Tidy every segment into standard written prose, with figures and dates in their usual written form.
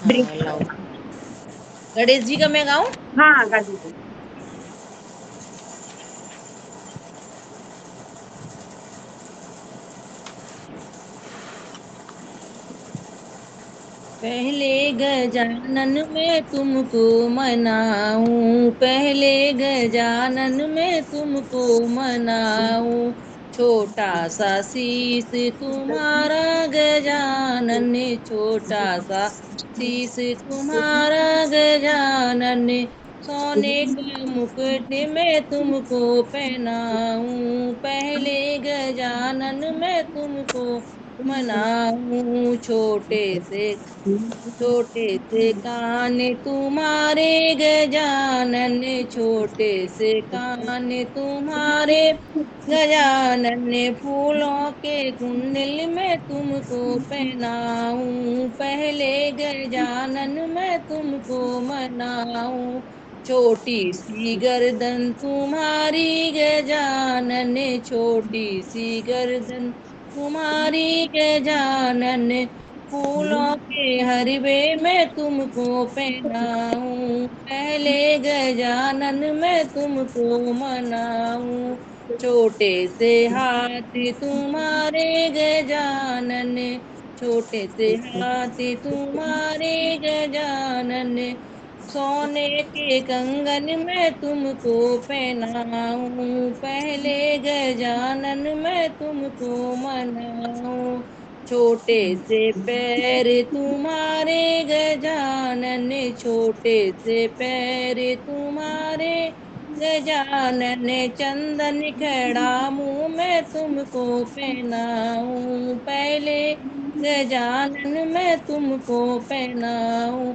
Drink. हाँ लाओ। गणेश जी का मैं गाऊं? हाँ गा दीजिए। पहले गजानन में तुमको मनाऊं, पहले गजानन में तुमको मनाऊं। छोटा सा शीस तुम्हारा गजानन, छोटा सा शीस तुम्हारा गजानन। सोने के मुकुट में तुमको पहनाऊं, पहले गजानन में तुमको मनाऊं। छोटे से कान तुम्हारे गजानन, छोटे से कान तुम्हारे गजानन। फूलों के कुंडल में तुमको पहनाऊं, पहले गजानन में तुमको मनाऊं। छोटी सी गर्दन तुम्हारी गजानन, छोटी सी गर्दन तुम्हारी गजानन। फूलों के हरवे में तुमको पहनाऊं, पहले गजानन में तुमको मनाऊं। छोटे से हाथ तुम्हारे गजानन, छोटे से हाथ तुम्हारे गजानन। सोने के कंगन में तुमको पहनाऊं, पहले गजानन में तुमको मनाऊं। छोटे से पैर तुम्हारे गजानन, छोटे से पैर तुम्हारे गजानन। चंदन खड़ा मुंह में तुमको पहनाऊं, पहले गजानन में तुमको पहनाऊं।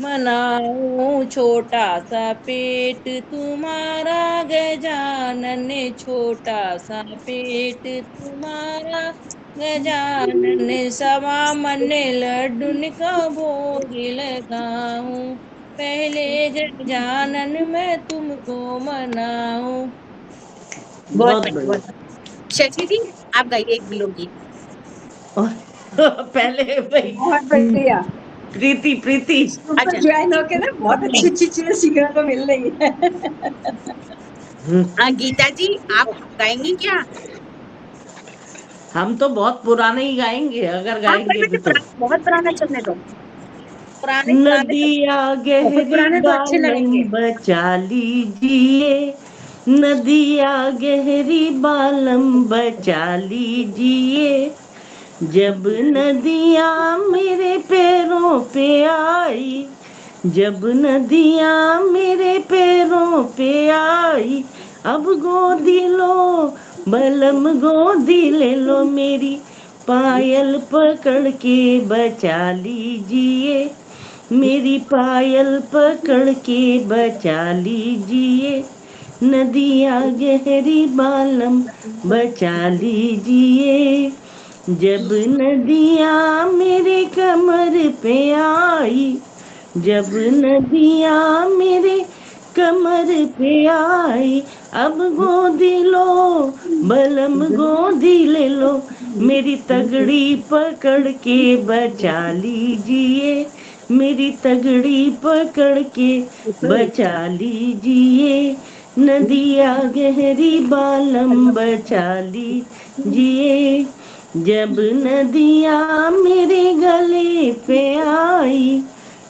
मनाऊं छोटा सा पेट तुम्हारा गजानन, छोटा सा पेट तुम्हारा गजानन। सवा मन लड्डुन का भोग लगाऊं, पहले गजानन में तुमको मनाऊं। बहुत बहुत बढ़िया, बढ़िया। बहुत बढ़िया। शशि जी, आप गाइए एक लोकगीत। और पहले भाई बहुत बढ़िया। प्रीति प्रीति। सुपर अच्छा, प्रीति ज्वाइन की होके ना कुछ बहुत अच्छी सुनिए। अच्छी चीजें सीखने को मिल रही है। हम्म, गीता जी, आप गाएंगी क्या? हम तो बहुत पुराने ही गाएंगे अगर हाँ, पर गाएंगे भी मुझे तो। बहुत पुराना चलने दो। पुराने पुराने सब नदिया बहुत गहरी पुराने तो अच्छे बालम लगेंगे। बचा लीजिए, नदिया गहरी बालम बचा लीजिए। जब नदियाँ मेरे पैरों पे आई, जब नदियाँ मेरे पैरों पे आई, अब गोदी लो बलम गोदी ले लो मेरी, पायल पकड़ के बचा लीजिए, मेरी पायल पकड़ के बचा लीजिए। नदियाँ गहरी बालम बचा लीजिए। जब नदियाँ मेरे कमर पे आई, जब नदियाँ मेरे कमर पे आई, अब गोदी लो बलम गोदी ले लो, मेरी तगड़ी पकड़ के बचा लीजिए, मेरी तगड़ी पकड़ के बचा लीजिए। नदिया गहरी बालम बचा लीजिए। जब नदियाँ मेरे गले पे आई,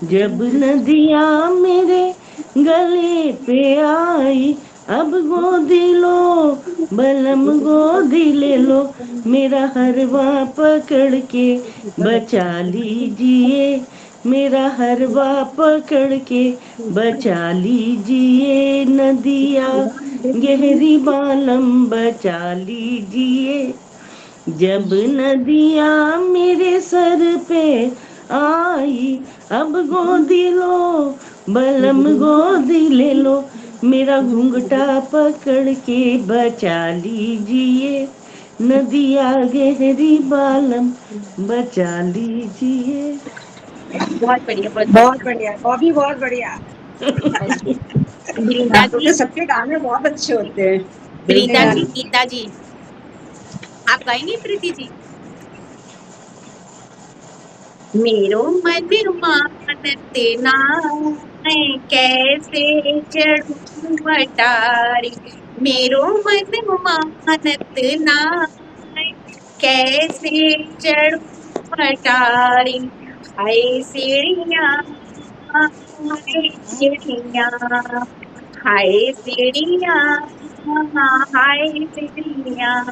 जब नदियाँ मेरे गले पे आई, अब गोदी लो बलम गोदी ले लो, मेरा हरवा पकड़ के बचा लीजिए, मेरा हरवा पकड़ के बचा लीजिए। नदिया गहरी बालम बचा लीजिए। जब नदियाँ मेरे सर पे आई, अब गोदी लो बलम गोदी ले लो, मेरा घूंघटा पकड़ के बचा लीजिए, नदिया गहरी बालम बचा लीजिए। बहुत बढ़िया, बहुत बहुत बढ़िया। बढ़िया, बॉबी बहुत बढ़िया। गीता आपके जी। सबके गाने बहुत अच्छे होते हैं। दिल के प्रीता गाने। जी। गीता जी, आप गाएंगी? प्रीति जी, मेरो मन मानत ना, मैं कैसे चढ़ूं अटारी। मेरो मन मानत ना, मैं कैसे चढ़ूं अटारी। हाय सीढ़ियाँ, हाय सीढ़ियाँ, हाय सीढ़ियाँ, हाय सीढ़ियाँ,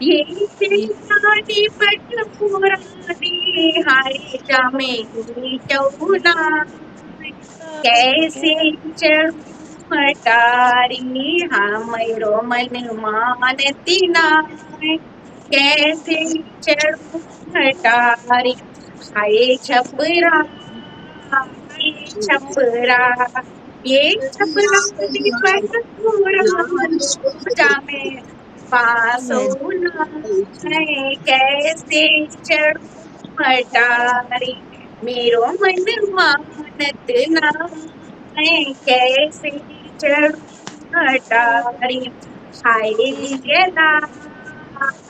ये सीढ़ियाँ पट पुरानी, हाय जामे की चौना, कैसे चढ़ूं अटारी। हाँ मेरो मन मानती नाय, कैसे चढ़ूं अटारी। हाय छपरा, हाय छपरा, ये छपरा पट पुरानी, जामे पासोना, मैं कैसे चढ़ूं अटारी। मेरो मन मानत ना, मैं कैसे चढ़ूं अटारी। हाय दियला,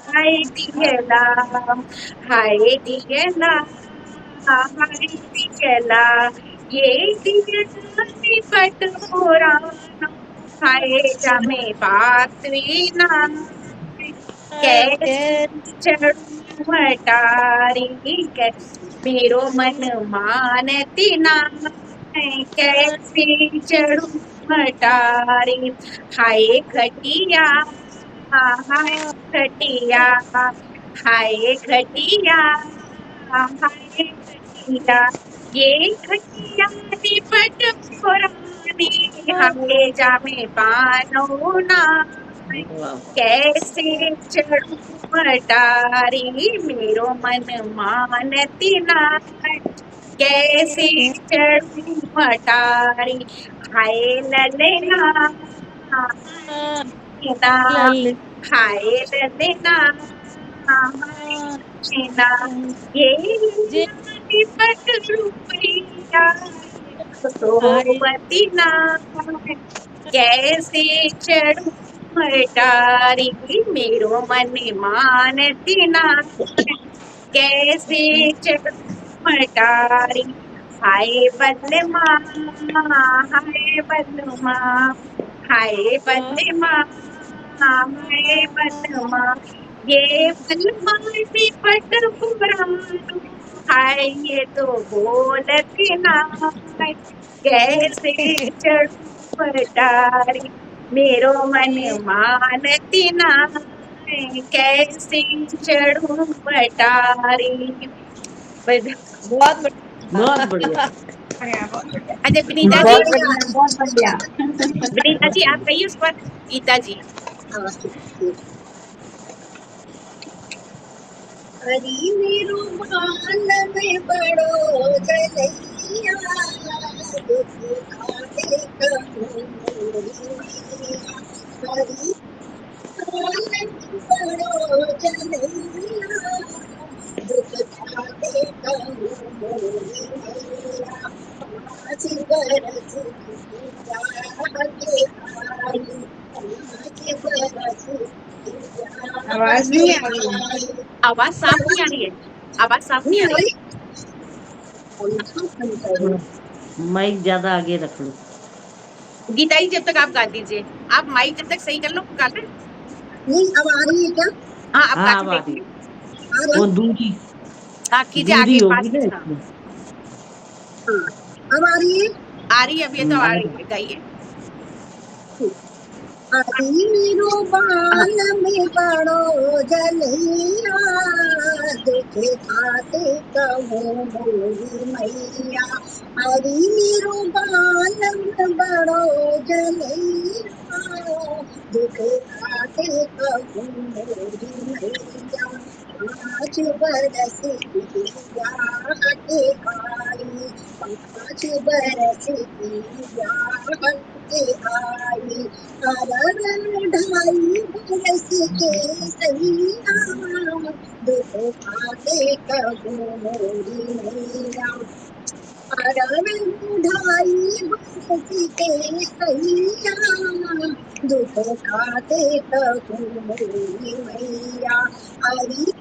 हाय दियला, हाय दियला, हाय दियला, ये दियला पट पुराना, हाय जामे पातवीना, कैसे चढ़ूं अटारी। मेरो मन मानती ना, मैं कैसे चढ़ूं अटारी। हाय खटिया, हाय खटिया, हाय खटिया, हाय खटिया, ये खटिया पट पुरानी, हाय जामे पानो ना, कैसे चढ़ूं अटारी। मेरो मन मानती नाय, कैसे चढ़ूं अटारी। हाय ललना, हाय लल हाय ललना, हाय ललना, ये जे लाली पट रूपरिया, हाय सोवती नाय, कैसे चढ़ूं अटारी। मेरो मन मानती नाय, कैसे चढ़ूं अटारी। हाय बलमा, हाय बलमा, हाय बलमा, हाय बलमा, ये बलमा पट पुरानो, हाय ये तो बोलती नाय, कैसे चढ़ूं अटारी। मेरो मन मानती नाय, कैसे चढ़ूं अटारी। बस। बहुत बढ़िया। बहुत बढ़िया। अच्छा विनीता जी, बहुत बढ़िया। बहुत बढ़िया। विनीता जी आप कहिए उस पर। गीता जी। हरी मेरो बाल में बड़ो जलैया, दुख खाते कहूँ मोरी मैया। हरी बाल में बड़ो जलैया, दुख खाते कहूँ मोरी मैया। 5 बरस की जाके आई, 5 बरस की आवाज नहीं आ जाके रही है, आई। आवाज साफ नहीं आ रही है, आवाज साफ नहीं नहीं आ आ रही रही? पंखा बंद करो। थोड़ा माइक ज्यादा आगे रख लो। है। गीता जी जब तक आप गा दीजिए, आप माइक जब तक सही कर लो गा ले। नहीं अब आ रही है क्या? हाँ अब गा हाँ के अब आ रही। देखिए। आ वो रही? दूरी हाँ कीजिए दूरी आगे होगी पास ना में। हाँ इसमें। हाँ अब आ रही है? आ रही है, अब ये तो आ आ रही रही। है, गाइए। हरी मेरो हाँ, बाल में बड़ो जलैया, दुख खाते कहूँ मोरी मैया। हरी मेरो बाल में बड़ो जलैया, दुख खाते कहूँ मोरी मैया। 5 बरस की जाके आई, 5 बरस की जाके आई। अरर ढाई बरस के सैया, दुख खाते कहूँ मोरी मैया। अरर ढाई बरस के सैया, दुख खाते कहूँ मोरी मैया। हरी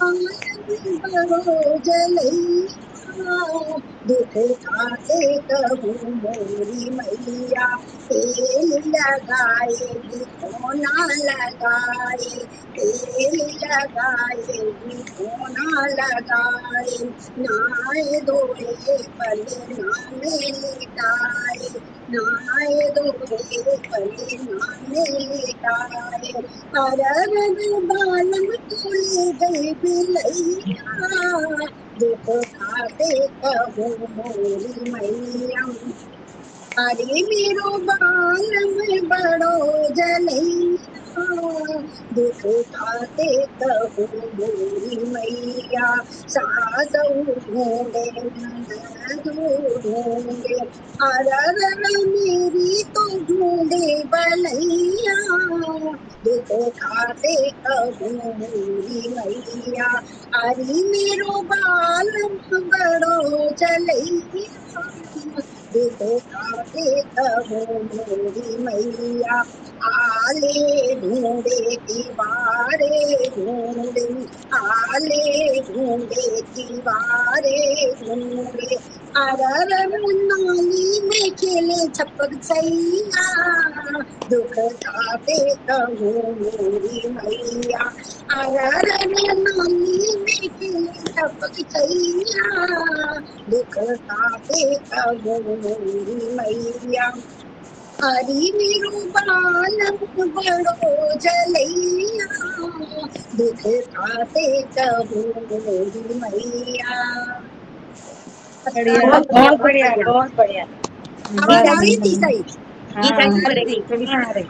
बालम बड़ो जलैया दुख खाते कहूँ मोरी मैया तेल लगाएगी कोना लगाए तेल लगाएगी कोना लगाए नाय धोए पले नामे लिटाए नाय धोए पले नामे लिटाए अरर बालम तोले गई बिलैया दुख खाते कहूँ मोरी मैया अरे मेरो बालम बड़ो जलैया दुख खाते कहूँ मोरी मैया सासऊ ढूंढे ननदू ढूंढे अरर मेरी तो ढूंढे बलैया दुख खाते कहूँ मोरी मैया अरे मेरो बालम बड़ो जलैया दुख खाते कहूँ मोरी मैया आले ढूंढे दीवारे ढूंढे आले ढूंढे दीवारे ढूंढे अरर नाली में खेले छपक सैया दुख खाते कहूँ मोरी मैया अरर नाली में खेले छपक सैया दुख खाते कहूँ मोरी मैया हरी मेरो बालम बड़ो जलैया दुख खाते कहूँ मोरी मैया बढ़िया बहुत बढ़िया, बहुत बहुत बढ़िया बढ़िया। बहुत बढ़िया। गीता आवाज आ बस रही जी थी सही गीता जी हाँ बड़े थोड़ी थोड़ी हाँ आ रही।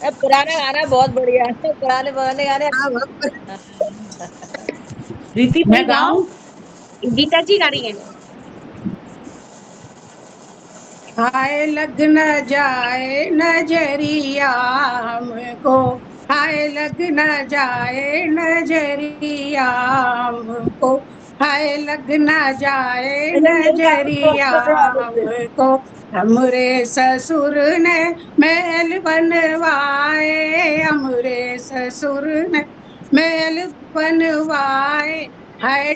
अब पुराना गाना बहुत बढ़िया है, पुराने पुराने गाने। हाँ बहुत प्रीति मैं भाई गाओ। गाऊं गीता जी गा रही हैं हाय लग न जाए नजरिया हमको हाय लग न जाए नजरिया हमको हाय लग न जाए अरे यही गाना तो नजरिया बजे वाले थे। हमको हमरे ससुर ने महल बनवाए हमरे ससुर ने महल बनवाए हाय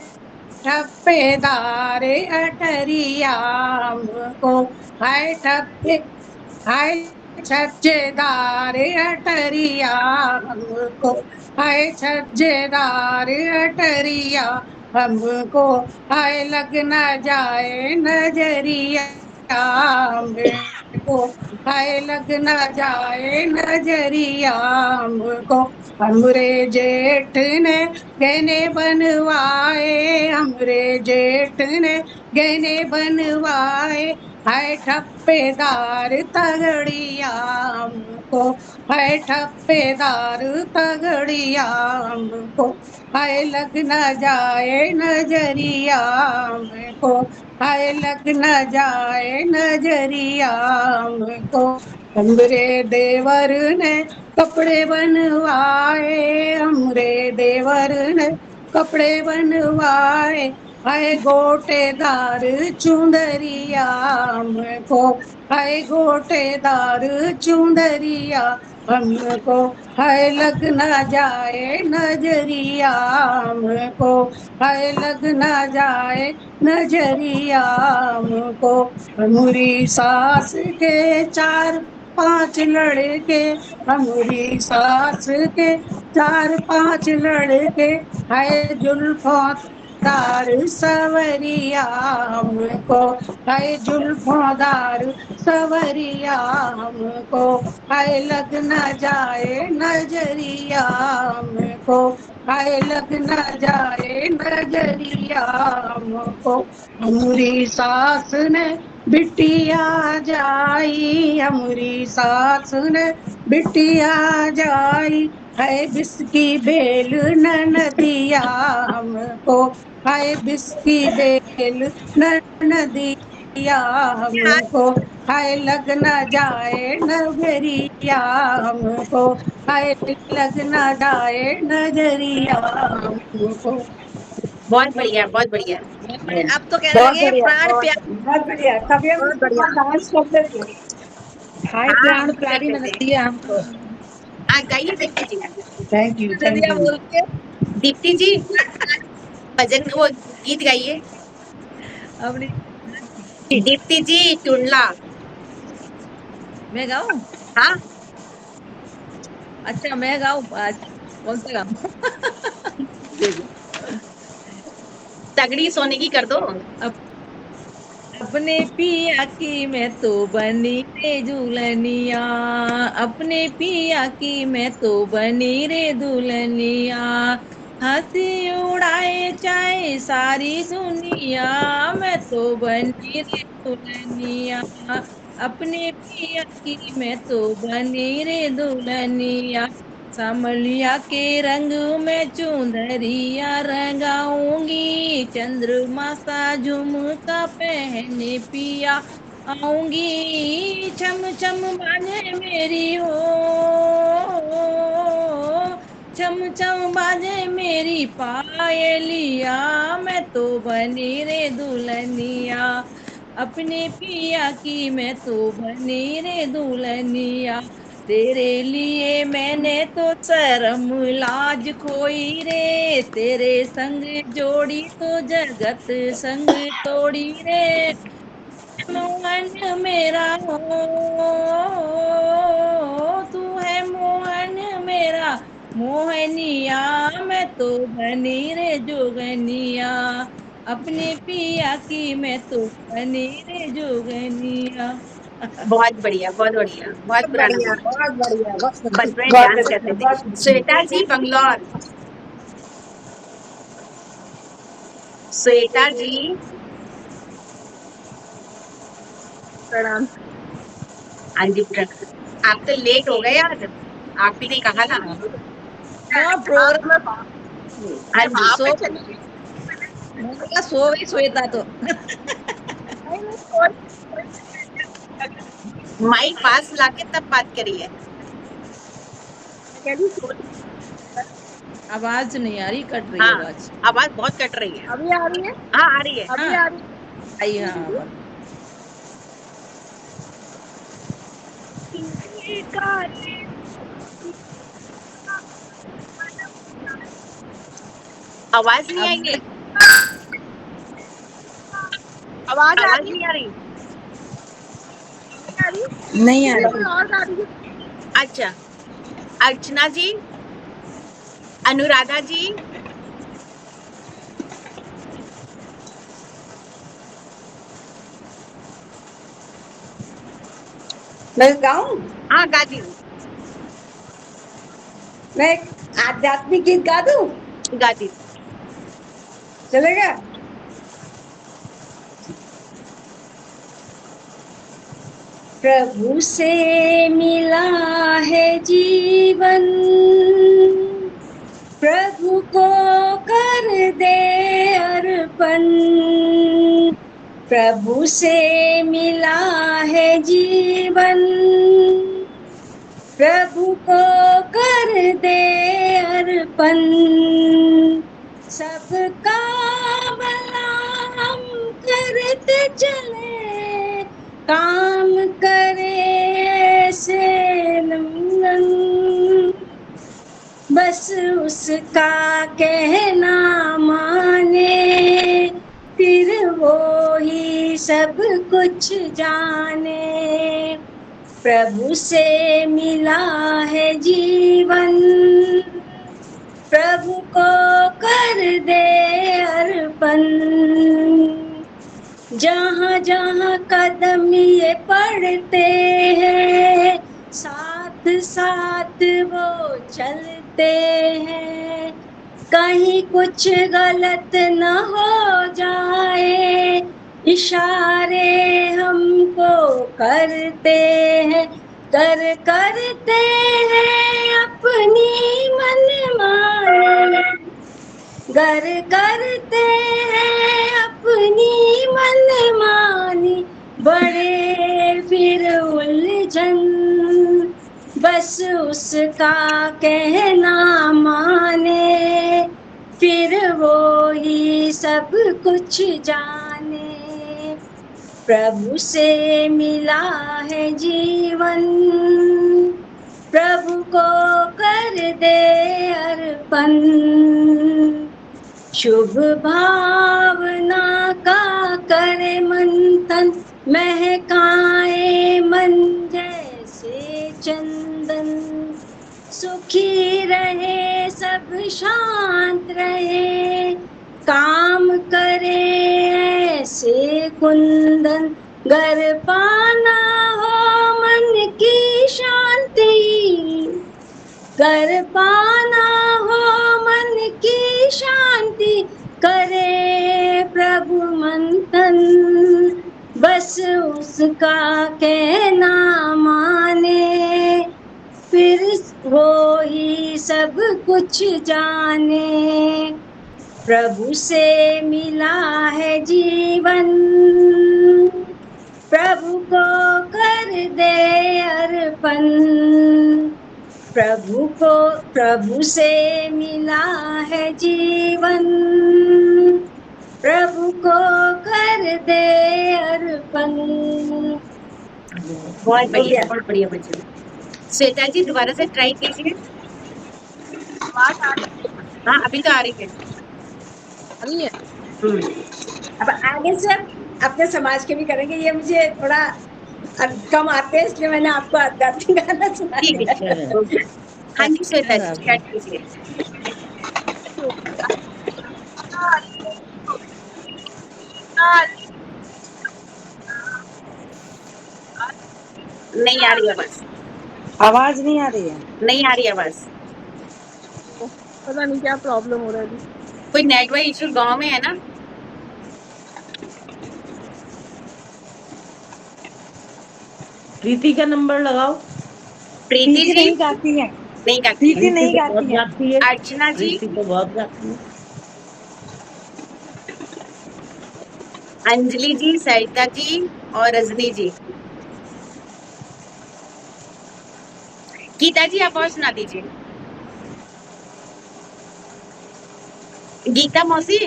ठप्पेदार अटरिया हमको हाय ठप्पे हाय छज्जेदार अटरिया हमको हाय छज्जेदार अटरिया हमको हाय लग न जाए नजरिया हमको हाय लग न जाए नजरिया हमको हमरे जेठ ने गहने बनवाए हमरे जेठ ने गहने बनवाए हाय ठप्पेदार तगड़िया हमको हाय ठप्पेदार तगड़िया हमको हाय लग न जाए नजरिया हमको हाय लग न जाए नजरिया हमको हमरे देवर ने कपड़े बनवाए हमरे देवर ने कपड़े बनवाए हाय गोटेदार चुंदरिया हमको हाय गोटेदार चुंदरिया हमको हाय लग न जाए नजरिया हमको हाय लग न जाए नजरिया हमको हमारी सास के चार पांच लड़के हमारी सास के चार पांच लड़के है जुल्फों दार सवरिया हमको है जुल्फों सवरिया हमको है लग न जाए नजरिया हमको है लग न जाए नजरिया हमको हमारी सास ने बिटिया जाई हमारी सास ने बिटिया जाई है बिस्की बेल नदिया हमको है बिस्की बेल नदिया हमको है लग न जाए नगरिया हमको है लग न जाए नजरिया हमको बहुत बढ़िया बहुत बढ़िया अब तो कहने बहुत लगे बढ़िया प्राण प्यार। बहुत बढ़िया कभी हम बहुत बढ़िया डांस करते थे हाय हाँ प्राण हम भी प्यारी करते थे नदिया हमको गाइए प्रीति जी थैंक यू नदिया बोल के दीप्ति जी भजन वो गीत गाइए। अपनी दीप्ति जी टुंडला। मैं गाऊं? हाँ अच्छा मैं गाऊं? अच्छा, कौन सा गाऊं? देखो, तगड़ी सोने की कर दो। अपने पिया की मैं तो बनी रे दुल्हनिया, अपने पिया की मैं तो बनी रे दुल्हनिया, हंसी उड़ाए चाहे सारी दुनिया, मैं तो बनी रे दुल्हनिया, अपने पिया की मैं तो बनी रे दुल्हनिया, सामलिया के रंग में चुंदरिया रंगाऊंगी, चंद्रमा सा झुमका पहने पिया आऊंगी, छम छम बाजे मेरी हो, छम छम बाजे मेरी पायलिया, मैं तो बनी रे दुल्हनिया, अपने पिया की मैं तो बनी रे दुल्हनिया, तेरे लिए मैंने तो शर्म लाज खोई रे, तेरे संग जोड़ी तो जगत संग तोड़ी रे, मोहन मेरा हो, तू है मोहन मेरा मोहनिया, मैं तो बनी रे जोगनिया, अपने पिया की मैं तो बनी रे जोगनिया। बहुत बढ़िया बहुत बढ़िया, बहुत पुराना बढ़िया, गाना। बहुत बढ़िया, बहुत बचपन में बहुत डांस अच्छा, करते थे। बहुत अच्छा। श्वेता जी बंगलौर। श्वेता जी प्रणाम। हाँ जी आप तो लेट हो गए आज, आप ही ने कहा ना। ना प्रोग्राम हाँ जी सो मैंने कहा सो गई श्वेता तो। माइक पास लाके तब बात करिए। आवाज नहीं आ रही, कट रही है हाँ आवाज। आवाज बहुत कट रही है। अभी आ रही है? हाँ आ रही है। अभी आ रही आई, हाँ बस। आवाज नहीं अब आएगी। आवाज आ आवाज रही नहीं आ रही। है? नहीं आ रही। अच्छा अर्चना जी, अनुराधा जी, मैं गाऊं? हाँ गा दी, मैं एक आध्यात्मिक गीत गा दूं? गा दी। चलेगा? प्रभु से मिला है जीवन, प्रभु को कर दे अर्पण, प्रभु से मिला है जीवन, प्रभु को कर दे अर्पण, सबका भला हम करते चले, काम करे ऐसे नंदन, बस उसका कहना माने, फिर वो ही सब कुछ जाने, प्रभु से मिला है जीवन, प्रभु को कर दे अर्पण, जहाँ जहाँ कदम ये पड़ते हैं, साथ साथ वो चलते हैं, कहीं कुछ गलत न हो जाए, इशारे हमको करते हैं, करते हैं अपनी मनमानी, गर करते हैं अपनी मनमानी, बड़े फिर उलझन, बस उसका कहना माने, फिर वो ही सब कुछ जाने, प्रभु से मिला है जीवन, प्रभु को कर दे अर्पण। शुभ भावना का करे मंथन, महकाए मन जैसे चंदन। सुखी रहे सब शांत रहे, काम करे ऐसे कुंदन। घर पाना हो मन की शांति, घर पाना हो मन की शांति। करे प्रभु मंथन, बस उसका कहना माने। फिर वो ही सब कुछ जाने। प्रभु से मिला है जीवन, प्रभु को कर दे अर्पण। प्रभु से मिला है जीवन, प्रभु को कर दे अर्पण। बहुत बढ़िया, बहुत बढ़िया बच्चे। श्वेता जी दोबारा से ट्राई कीजिए। हाँ अभी तो आ रही है। अब आगे से अपने समाज के भी करेंगे। ये मुझे थोड़ा कम आते हैं, इसलिए मैंने आपको आध्यात्मिक गाना सुना ठीक दिया। है। हाँ जी श्वेता जी स्टार्ट कीजिए। नहीं आ रही आवाज, आवाज नहीं आ रही है। नहीं आ रही आवाज। पता नहीं क्या प्रॉब्लम हो रहा है अभी। कोई नेटवर्क इशू गांव में है ना? प्रीति का नंबर लगाओ। प्रीति जी नहीं गाती है, नहीं गाती है। प्रीति नहीं तो बहुत गाती है। गाती है। अर्चना जी, प्रीति तो बहुत गाती है। अंजलि जी, सरिता जी और रजनी जी। गीता जी आप और सुना दीजिए। गीता मौसी,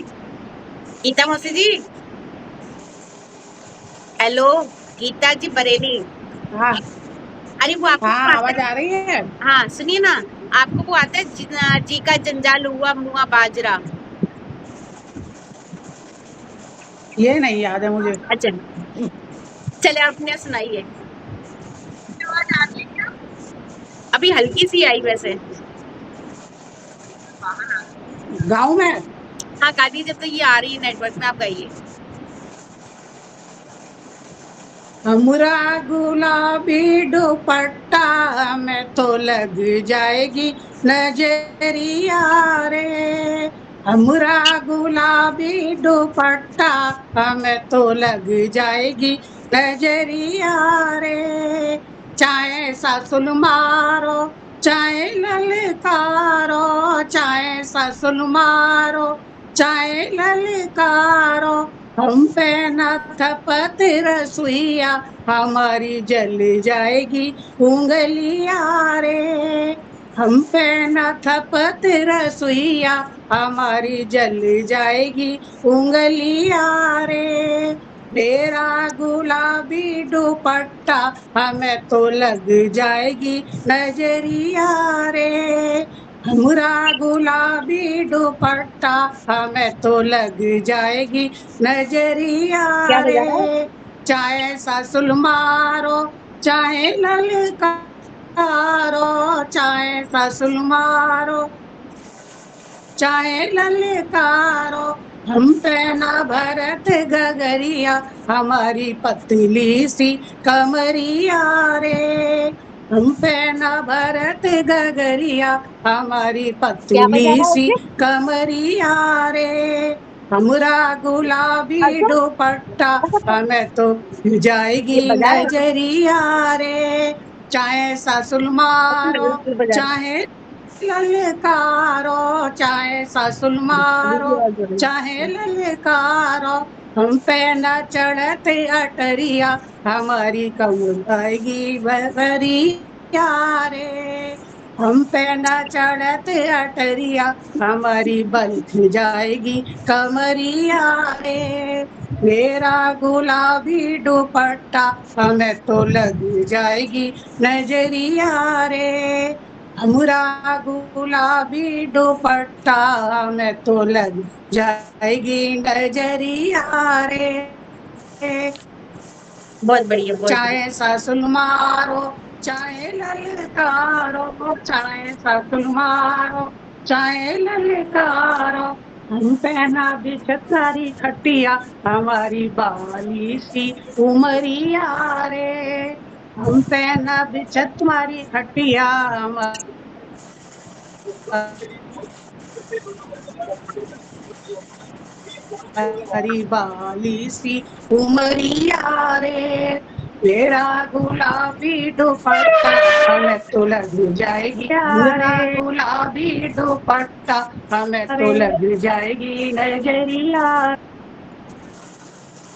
गीता मौसी जी। हेलो गीता जी बरेली। हाँ अरे वो आपको हाँ, आता आवाज है? आ रही है। हाँ सुनिए ना, आपको वो आता है जी का जंजाल हुआ मुआ बाजरा? ये नहीं याद है मुझे। अच्छा चले आपने सुनाइए। अभी हल्की सी आई वैसे। गाँव में हाँ गा दीजिए, जब तो ये आ रही है नेटवर्क में, आप गाइए। हमरा गुलाबी दुपट्टा में तो लग जाएगी नजरिया रे। हमरा गुलाबी दुपट्टा में तो लग जाएगी नजरिया रे। चाहे सासुल मारो चाहे ललकारो, चाहे सासुल मारो चाहे ललकारो, हम पे न थपत रसोईया हमारी जल जाएगी उंगलिया रे। हम पे न थपत रसोईया हमारी जल जाएगी उंगलिया रे। तेरा गुलाबी दुपट्टा हमें तो लग जाएगी नजरिया रे। हमरा गुलाबी दुपट्टा हमें तो लग जाएगी नजरिया क्या बजा रहा है? रे। चाहे सासुल मारो चाहे ललकारो, चाहे सासुल मारो चाहे ललकारो, हम पे ना भरत गगरिया हमारी पतली सी कमरिया रे। हम पे ना भरत गगरिया हमारी क्या पतली बजा रहा है सी उससे? कमरिया रे। हमरा गुलाबी अच्छा, दुपट्टा हमें तो ये जाएगी बजा रहे हैं? नजरिया रे। चाहे सासुल मारो बिल्कुल बजा रहे चाहे ललकारो, चाहे सासुल मारो हैं। चाहे ललकारो, हम पे न चढ़ते अटरिया हमारी कमर आएगी बरिया रे। हम पे न चढ़ते अटरिया हमारी बल्क जाएगी कमरिया रे। मेरा गुलाबी दुपट्टा हमें तो लग जाएगी नजरिया रे, हमरा गुलाबी दुपट्टा हमें तो लग जाएगी नजरिया रे। बहुत बढ़िया, बहुत बढ़िया। चाहे सासुल मारो चाहे ललकारो, चाहे सासुल मारो चाहे ललकारो, हम पहना बिछतारी खटिया हमारी बाली सी उमरिया रे, हम पहना बिछत तुम्हारी खटिया हमारी बाली सी उमरिया रे, मेरा गुलाबी दुपट्टा हमें तो लग जाएगी मेरा गुलाबी दुपट्टा हमें तो लग जाएगी नजरिया।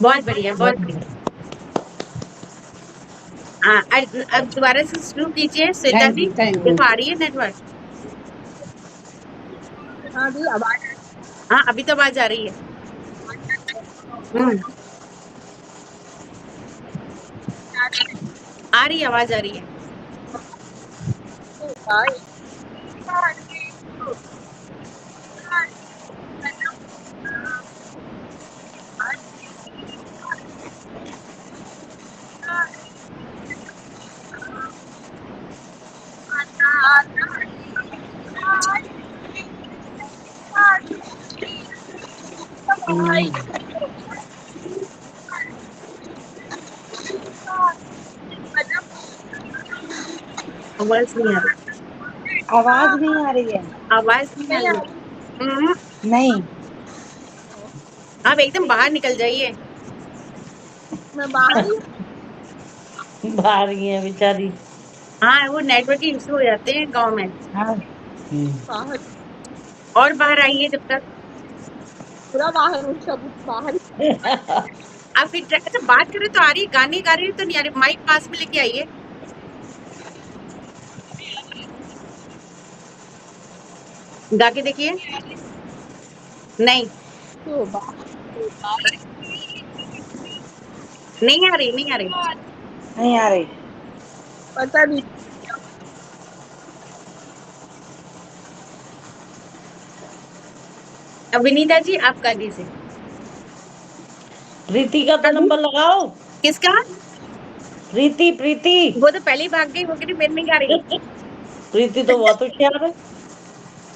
बहुत बढ़िया, बहुत बढ़िया। हाँ, अब दोबारा से शुरू कीजिए Shweta thank ji. You, thank you. देखो आ रही है नेटवर्क। हाँ जी, आवाज हाँ, अभी तो आवाज आ रही है। आ रही है, आवाज आ रही है। आवाज नहीं आ रही। आवाज नहीं आ रही है। आवाज नहीं आ रही है। नहीं, आप एकदम बाहर निकल जाइए। मैं बाहर ही बाहर ही है बेचारी। हाँ, वो नेटवर्क इशू हो जाते हैं गांव में। हाँ। बाहर, और बाहर आइए जब तक। पूरा बाहर हूँ, सब बाहर ही। आप फिर अच्छा बात कर रहे तो आ रही है, गाने गा रहे तो नहीं आ रही, माइक पास में लेके आइए। गा के देखिए। नहीं, तो बाहर नहीं आ रही, नहीं आ रही। नहीं आ रही। पता नहीं। अब विनीता जी आप गा दीजिए। प्रीति का तो नंबर लगाओ। किसका? प्रीति, प्रीति। वो तो पहले ही भाग गई, वो कह मेरे नहीं गा रही। प्रीति तो बहुत होशियार है।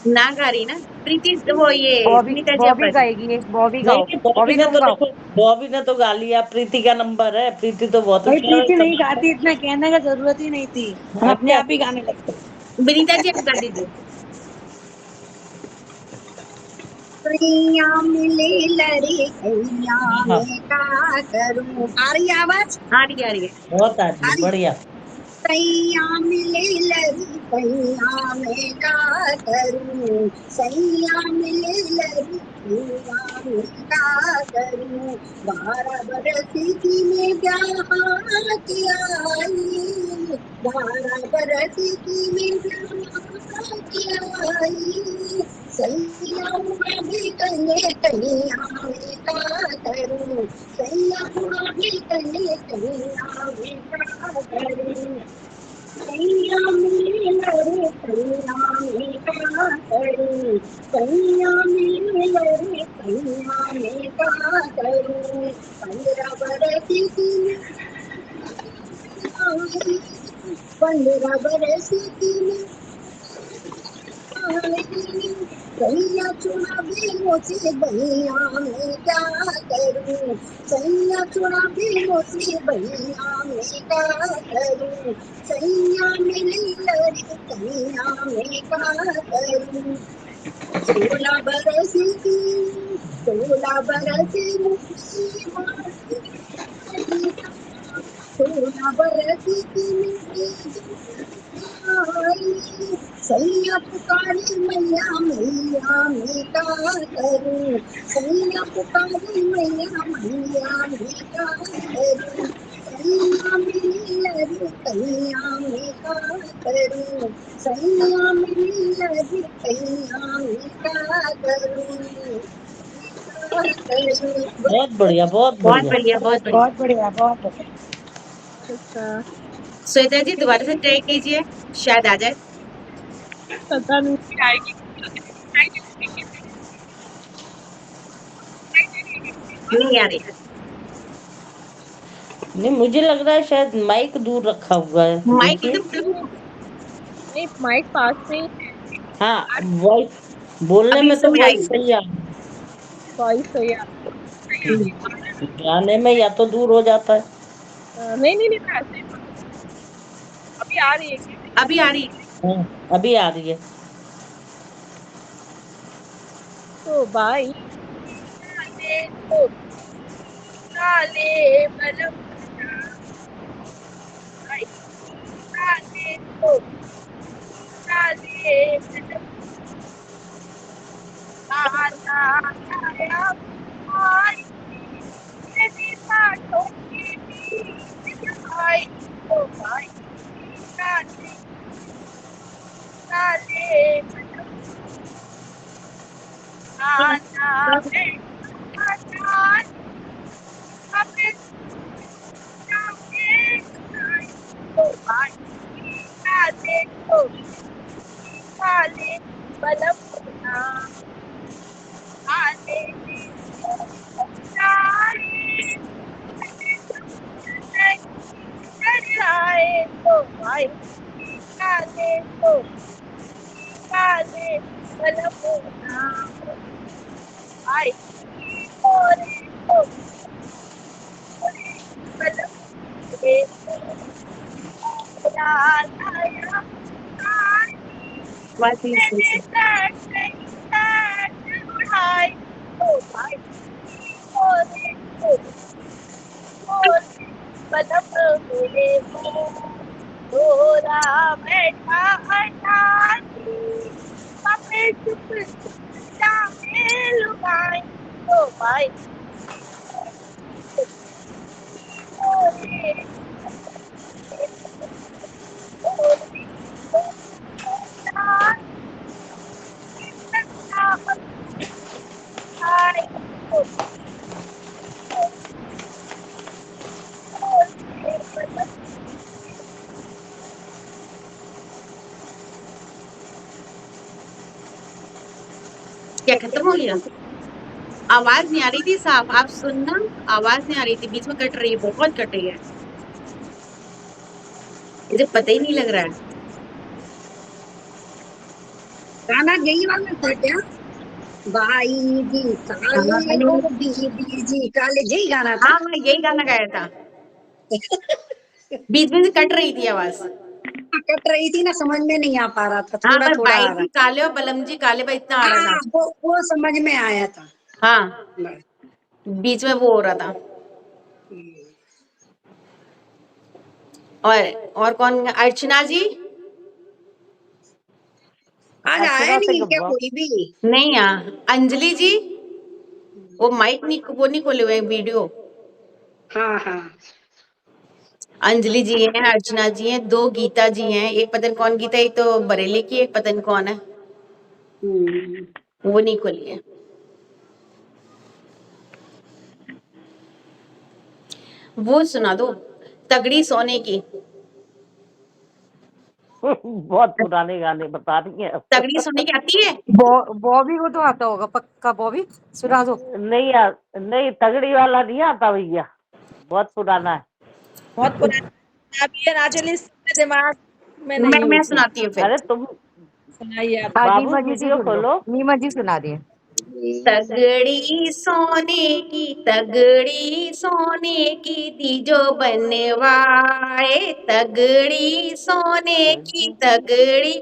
ना गा रही ना प्रीति, वो ये बॉबी विनीता जी आप बॉबी गा दीजिए। गाएगी, बॉबी नहीं गाओ। नहीं, बॉबी बॉबी ने तुम तो गाओ। देखो, बॉबी ने तो गा लिया। प्रीति का नंबर है, प्रीति तो बहुत भाई होशियार है प्रीति नहीं सब। गाती, इतना कहने का जरूरत ही नहीं थी, हम अपने अच्छा, आप ही गाने लगते। विनीता जी आप गा दीजिए। कैया मिले लरे कैया हाँ, मैं का करूं। आ रही है आवाज? आ रही है, आ रही है। बहुत आ रही आ है, रही। बढ़िया। कैया मिले लरी कैया मैं का करूं, सैया मिले लरी कैया मैं का करूं। 12 बरस की मैं ब्याह किया आई, 12 बरस की मैं ब्याह किया आई, सैया भी कले कैया मैं का करूं, सैया भी कले कैया मैं का करूं। कैया मिले लरे कैया मैं का करूं, कैया मिले लरे कैया मैं का करूं। 15 बरस की मैं आई, 15 बरस की मैं सैया चुना भी मुझे भैया मैं क्या करूं, सैया चुना भी मुझे भैया मैं क्या करूं, सैया मिली लड़ी कैया मैं क्या करूं। 16 बरस की 16 बरस मुझे मारी, 16 बरस की मेरी आई, सैया पुकारी मैया मैया मैं का करूं, सैया पुकारी मैया मैया मैं का करूं, सैया मिली लरी कैया मैं का करूं, सैया मिली लरी कैया मैं का करूं। बहुत बढ़िया, बहुत बहुत बढ़िया। बढ़िया, बहुत बढ़िया। बहुत बढ़िया, बहुत बढ़िया। अच्छा, श्वेता जी दोबारा से ट्राई कीजिए, शायद आ जाए। पता नहीं आएगी। नहीं आ रही। नहीं, मुझे लग रहा है शायद माइक दूर रखा हुआ है, माइक देखिए। एकदम नहीं, माइक पास में ही हाँ, वॉइस बोलने अभी में इस तो समय आई वॉइस है। सही आ वॉइस सही आ गाने में या तो दूर हो जाता है। नहीं नहीं नहीं, मैं ऐसे ही अभी आ रही है। अभी आ रही है। हाँ, अभी आ रही है। तो भाई काले तो काले बलम भाई काले तो काले बलम आना आया भाई तेरी बातों की भाई तो भाई काले काले बलम आना है आना हमें जाने तो भाई काले तो काले बलम ना आने सारी आए तो भाई काले तो काले बलम ना भाई और तो बलम के याद आया बात नहीं सही से। उड़ाए तो भाई और तो बलम मेरे को थोड़ा बैठा अटारी हमें चुप जाने लुगाई तो भाई ओरे ओरे क्या खत्म हो गया? आवाज नहीं आ रही थी साफ, आप सुनना। आवाज नहीं आ रही थी, बीच में कट रही है, बहुत कट रही है। मुझे पता ही नहीं लग रहा है। गाना यही वाला था क्या? भाई जी काले हाँ ओ दीदी जी काले, यही गाना था। हाँ, यही गाना गाया था। बीच में से कट रही थी आवाज। कट रही थी ना, समझ में नहीं आ पा रहा था, हाँ, थोड़ा पर थोड़ा बाई आ जी रहा। काले और बलम जी काले पर इतना आ रहा हाँ, था। वो समझ में आया था। हाँ, बीच में वो हो रहा था। और कौन? अर्चना जी? आज आया अर्चना से नहीं क्या गवा कोई भी? नहीं अंजलि जी? वो माइक नहीं, वो नहीं खोले हुए वीडियो। हाँ हाँ। अंजलि जी हैं, अर्चना जी हैं, दो गीता जी हैं, एक पता नहीं कौन गीता, एक तो बरेली की, एक पता नहीं कौन है, वो नहीं खोली है। वो सुना दो, तगड़ी सोने की। बहुत पुराने गाने बता रही है। तगड़ी सोने की आती है? बॉबी को तो आता होगा पक्का, बॉबी सुना दो। नहीं, तगड़ी वाला नहीं आता भैया, बहुत पुराना है। बहुत पुराना अभी ये ना चले, इस दिमाग में नहीं मैं होती। सुनाती हूँ फिर। अरे तुम सुनाइए आप। हाँ, बाबू नीमा जी से वीडियो सुन लो, खोलो। नीमा जी सुना दिए। तगड़ी सोने की, तगड़ी सोने की दीजो बनवाए, तगड़ी सोने की, तगड़ी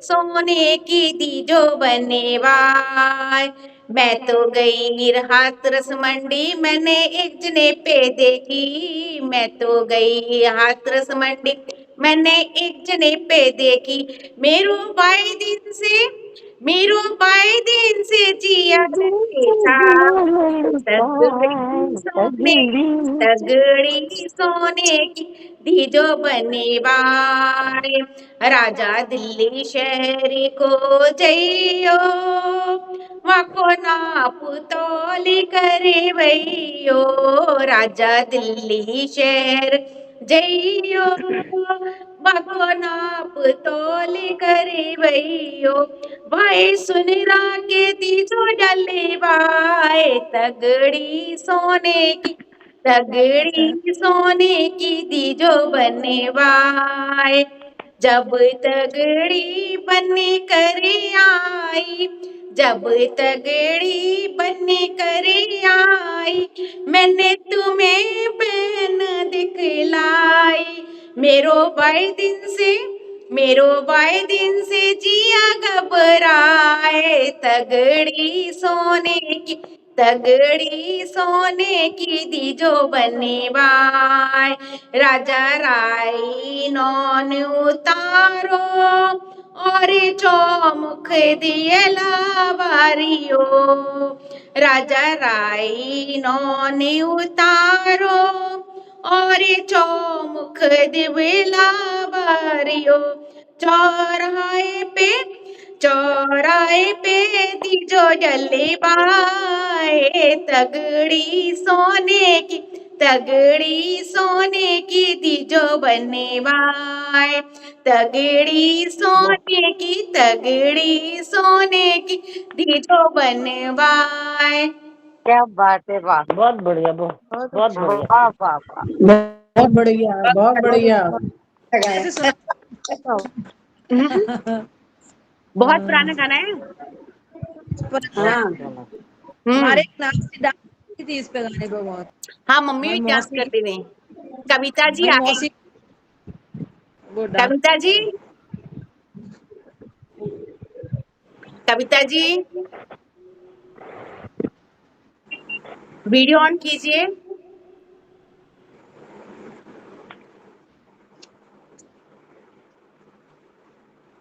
सोने की दीजो बनवाए। मैं तो गई हाथरस मंडी, मैंने एक जने पे देखी। मैं तो गई हाथरस मंडी, मैंने एक जने पे देखी। मेरू भाई दिन से मेरो भाई दिन से जिया करे साफ, तगड़ी सोने तगड़ी सोने की दीजो बने बाय। राजा दिल्ली शहर को जइयो, वाको नाप तोली करे भइयो। राजा दिल्ली शहर जइयो, वाको नाप तोली करे भइयो। भाई सुन रा के दीजो डले बाय, तगड़ी सोने की तगड़ी सोने की दीजो बने बाय। जब तगड़ी बने करे आई, जब तगड़ी बने करे आई, मैंने तुम्हें पहन दिखलाई। मेरो भाई दिन से जिया घबराए, तगड़ी सोने की तगड़ी सोने की दीजो बने बाय। राजा राई नौन उतारो, और चौमुख दिए लावारियो। राजा राई नौन उतारो, और चौमुख दिवेला बारियो। चौराहे पे दीजो जले बाए, तगड़ी सोने की दीजो बने बाए। तगड़ी सोने की दीजो बने बाए। क्या बात है, वाह बहुत बढ़िया, बहुत बहुत बढ़िया। वाह वाह वाह। बहुत बढ़िया, बहुत बढ़िया। ऐसे सुना बहुत पुराना गाना है। हाँ हमारे एक नाच की डांस की थी इस पे गाने पे बहुत। हाँ, मम्मी भी हमारी डांस मौसी करती थी। कविता जी हमारी आ गई। मौसी वो dance Kavita ji, Kavita ji video on कीजिए।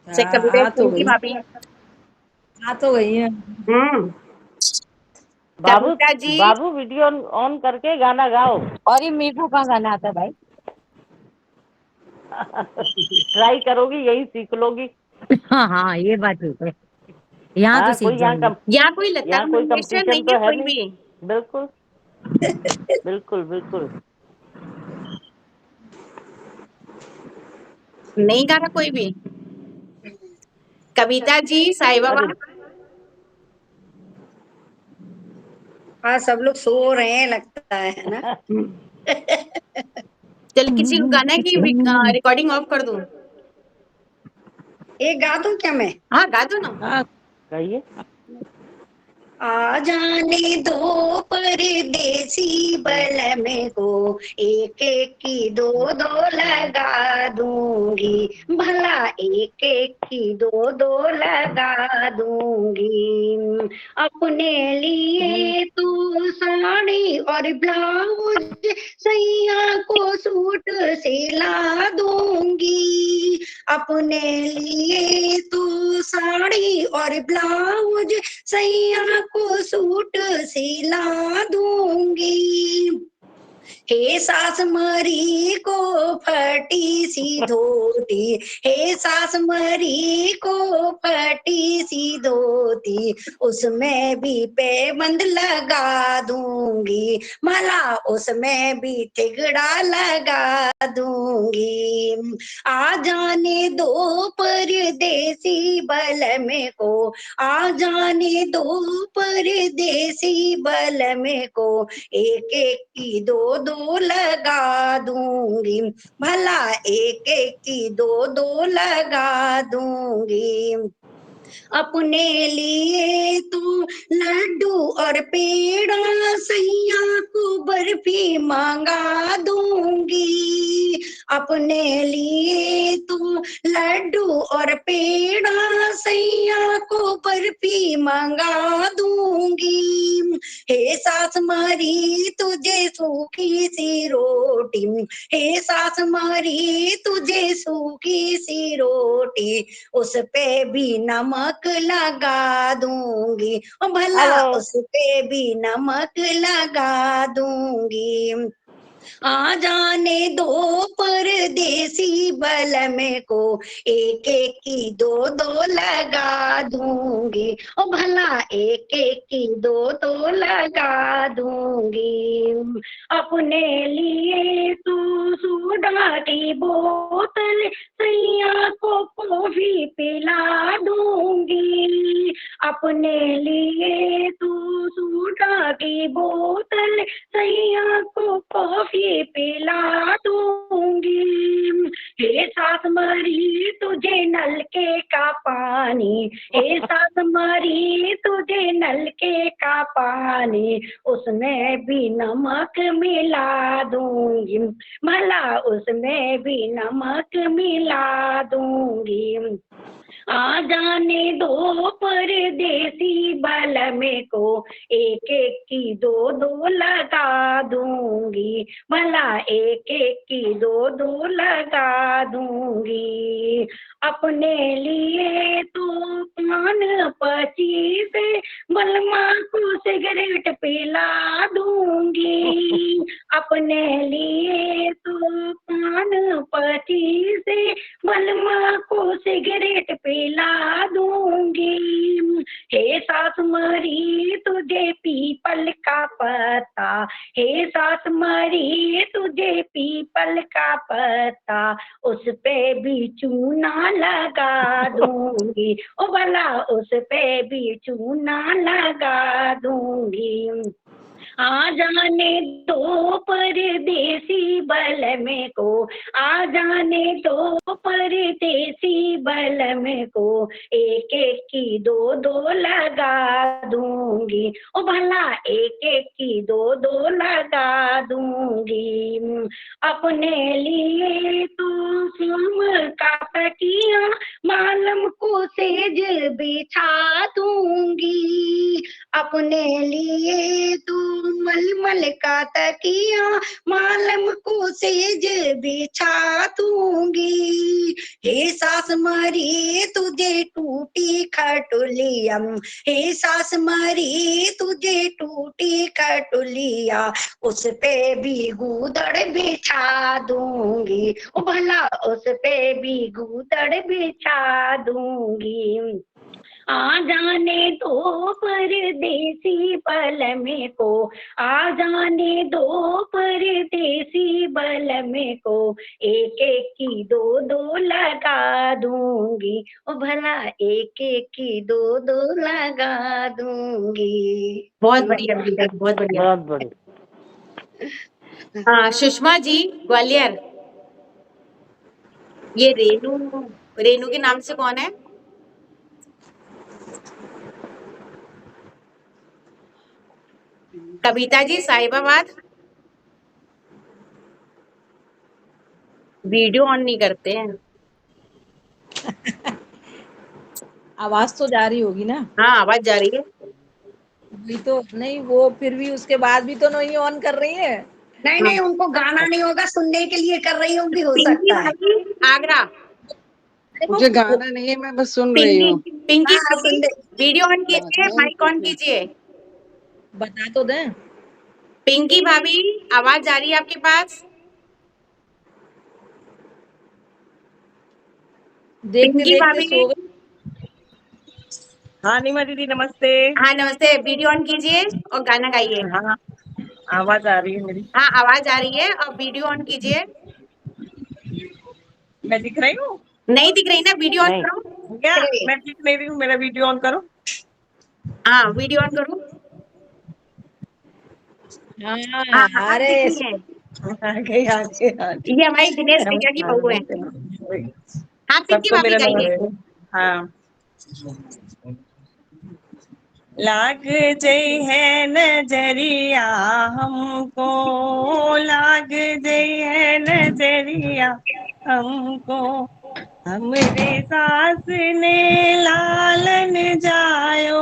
से कविता आ तो की गई, भाभी। आ तो गई है। बाबू कविता जी, बाबू वीडियो ऑन करके गाना गाओ। और ये मेरे को कहाँ गाना आता है भाई? ट्राई करोगी यही सीख लोगी। हाँ हाँ, ये बात ठीक है, यहाँ तो हाँ, सीख कोई जाएंगे। यहाँ कोई लता यहाँ कोई मंगेशकर कंपटीशन नहीं है तो है कोई नहीं। भी। बिल्कुल बिल्कुल। नहीं गा रहा कोई भी। कविता जी, साईं बाबा। अरे हाँ, सब लोग सो रहे हैं लगता है ना। चल किसी को गाना है कि रिकॉर्डिंग ऑफ कर दूं? एक गा दूं क्या मैं? हाँ, गा दो ना। हाँ कहिए। आ जाने दो परदेसी बल में को, एक एक की दो दो लगा दूंगी, भला एक एक की दो दो लगा दूंगी। अपने लिए तो साड़ी और ब्लाउज सैया को सूट सिला दूंगी। अपने लिए तो साड़ी और ब्लाउज सैया को सूट सिला दूंगी। हे सास मरी को फटी सी धोती, हे सास मरी को फटी सी धोती, उसमें भी पैबंद लगा दूंगी, भला उसमें भी तिगड़ा लगा दूंगी। आ जाने दो परदेसी बल में को, आ जाने दो परदेसी बल में को, एक एक की दो दो लगा दूंगी, भला एक एक की दो दो लगा दूंगी। अपने लिए तो लड्डू और पेड़ा सैया को बर्फी मांगा दूंगी। अपने लिए तू लड्डू और पेड़ा सैया को बर्फी मंगा दूंगी। हे सास मारी तुझे सूखी सी रोटी, हे सास मारी तुझे सूखी सी रोटी, उस पे भी नमक लगा दूंगी, ओ भला हेलो उस पे भी नमक लगा दूंगी। आ जाने दो परदेसी बल में को, एक एक की दो दो लगा दूंगी, ओ भला एक एक की दो दो लगा दूंगी। अपने लिए तू सोडा की बोतल सैया को कॉफी पिला दूंगी। अपने लिए तू सोडा की बोतल सैया को कॉफी पिला दूंगी। हे सास मरी तुझे नलके का पानी, हे सास मरी तुझे नलके का पानी, उसमें भी नमक मिला दूंगी, भला उसमें भी नमक मिला दूंगी। आ जाने दो परदेसी बल में को, एक एक की दो दो लगा दूंगी, भला एक एक की दो दो लगा दूंगी। अपने लिए तो पान 25 बलमा को सिगरेट पिला दूंगी। अपने लिए तो पान 25 बलमा को सिगरेट पिला दूंगी। हे सास मरी तुझे पीपल का पत्ता, हे सास मरी तुझे पीपल का पत्ता, उस पे भी चूना लगा दूंगी, ओ भला उस पे भी चूना लगा दूंगी। आ जाने दो परदेसी बल में को, आ जाने दो परदेसी बल में को, एक एक की दो दो लगा दूंगी, ओ भला एक एक की दो दो लगा दूंगी। अपने लिए तो शाम का तकिया मालम को सेज बिछा दूंगी। अपने लिए तो मलमल का तकिया मालम को सेज बिछा दूंगी। हे सास मरी तुझे टूटी खटुलिया, हे सास मरी तुझे टूटी खटुलिया, उस पे भी गूदड़ बिछा दूंगी, ओ भला उस पे भी गूदड़ बिछा दूंगी। आ जाने दो परदेसी बल में को, आ जाने दो परदेसी बल में को, एक एक की दो दो लगा दूंगी, ओ भला एक एक की दो दो लगा दूंगी। बहुत बढ़िया बेटा, बहुत बढ़िया। बहुत बढ़िया। हाँ सुषमा जी ग्वालियर, ये रेनू, रेनू के नाम से कौन है? कविता जी साहिबाबाद, वीडियो ऑन नहीं करते हैं। आवाज तो जा रही होगी ना? हाँ आवाज जा रही है। भी तो नहीं, वो फिर भी उसके बाद भी तो नहीं ऑन कर रही है। नहीं नहीं, उनको गाना नहीं होगा, सुनने के लिए कर रही होंगी, हो पिंकी सकता है। भाभी आगरा, मुझे गाना नहीं है, मैं बस सुन रही हूँ। पिंकी हाँ, भाभी सुन वीडियो ऑन कीजिए, माइक ऑन कीजिए। बता तो दें। पिंकी भाभी आवाज आ रही है आपके पास? देखते पिंकी देखते भाभी, सो गई। हाँ नीमा दीदी नमस्ते। हाँ नमस्ते, वीडियो ऑन कीजिए और गाना गाइए। हाँ आवाज आ रही है मेरी? हाँ आवाज आ रही है और वीडियो ऑन कीजिए। मैं दिख रही हूँ? नहीं दिख रही ना, वीडियो ऑन नहीं। करो। क्या मैं दिख नहीं रही हूँ? मेरा वीडियो ऑन करो। हाँ वीडियो ऑन करो। हाँ हाँ, हाँ अब अरे दिख रही है। आगे आगे आगे। ये हमारी दिनेश भैया की बहू है। हाँ पिंकी सबको भाभी मेरा गाइए। नमस्ते। हाँ लाग जई है नजरिया हमको, लाग जई है नजरिया हमको, हमरे सास ने लालन जायो,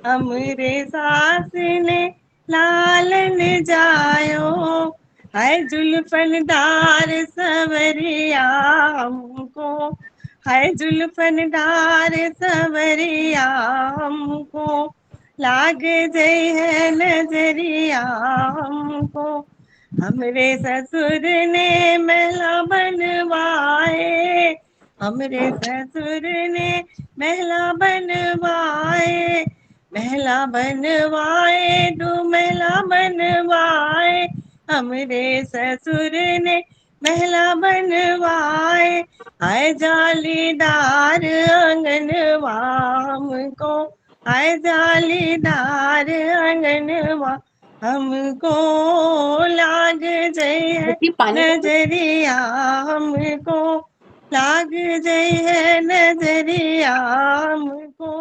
हमरे सास ने लालन जायो, है जुल्फनदार सवरिया हमको, है जुल्फनदार सवरिया हमको, लाग जई है नजरिया हमको, हमरे ससुर ने महला बनवाए, हमरे ससुर ने महला बनवाए, महला बनवाए दो महला बनवाए, हमरे ससुर ने महला बनवाए, आए जालीदार आंगनवा हमको, आए जालीदार आंगनवा हमको, लाग जई है नजरिया हमको, लाग जई है नजरिया हमको,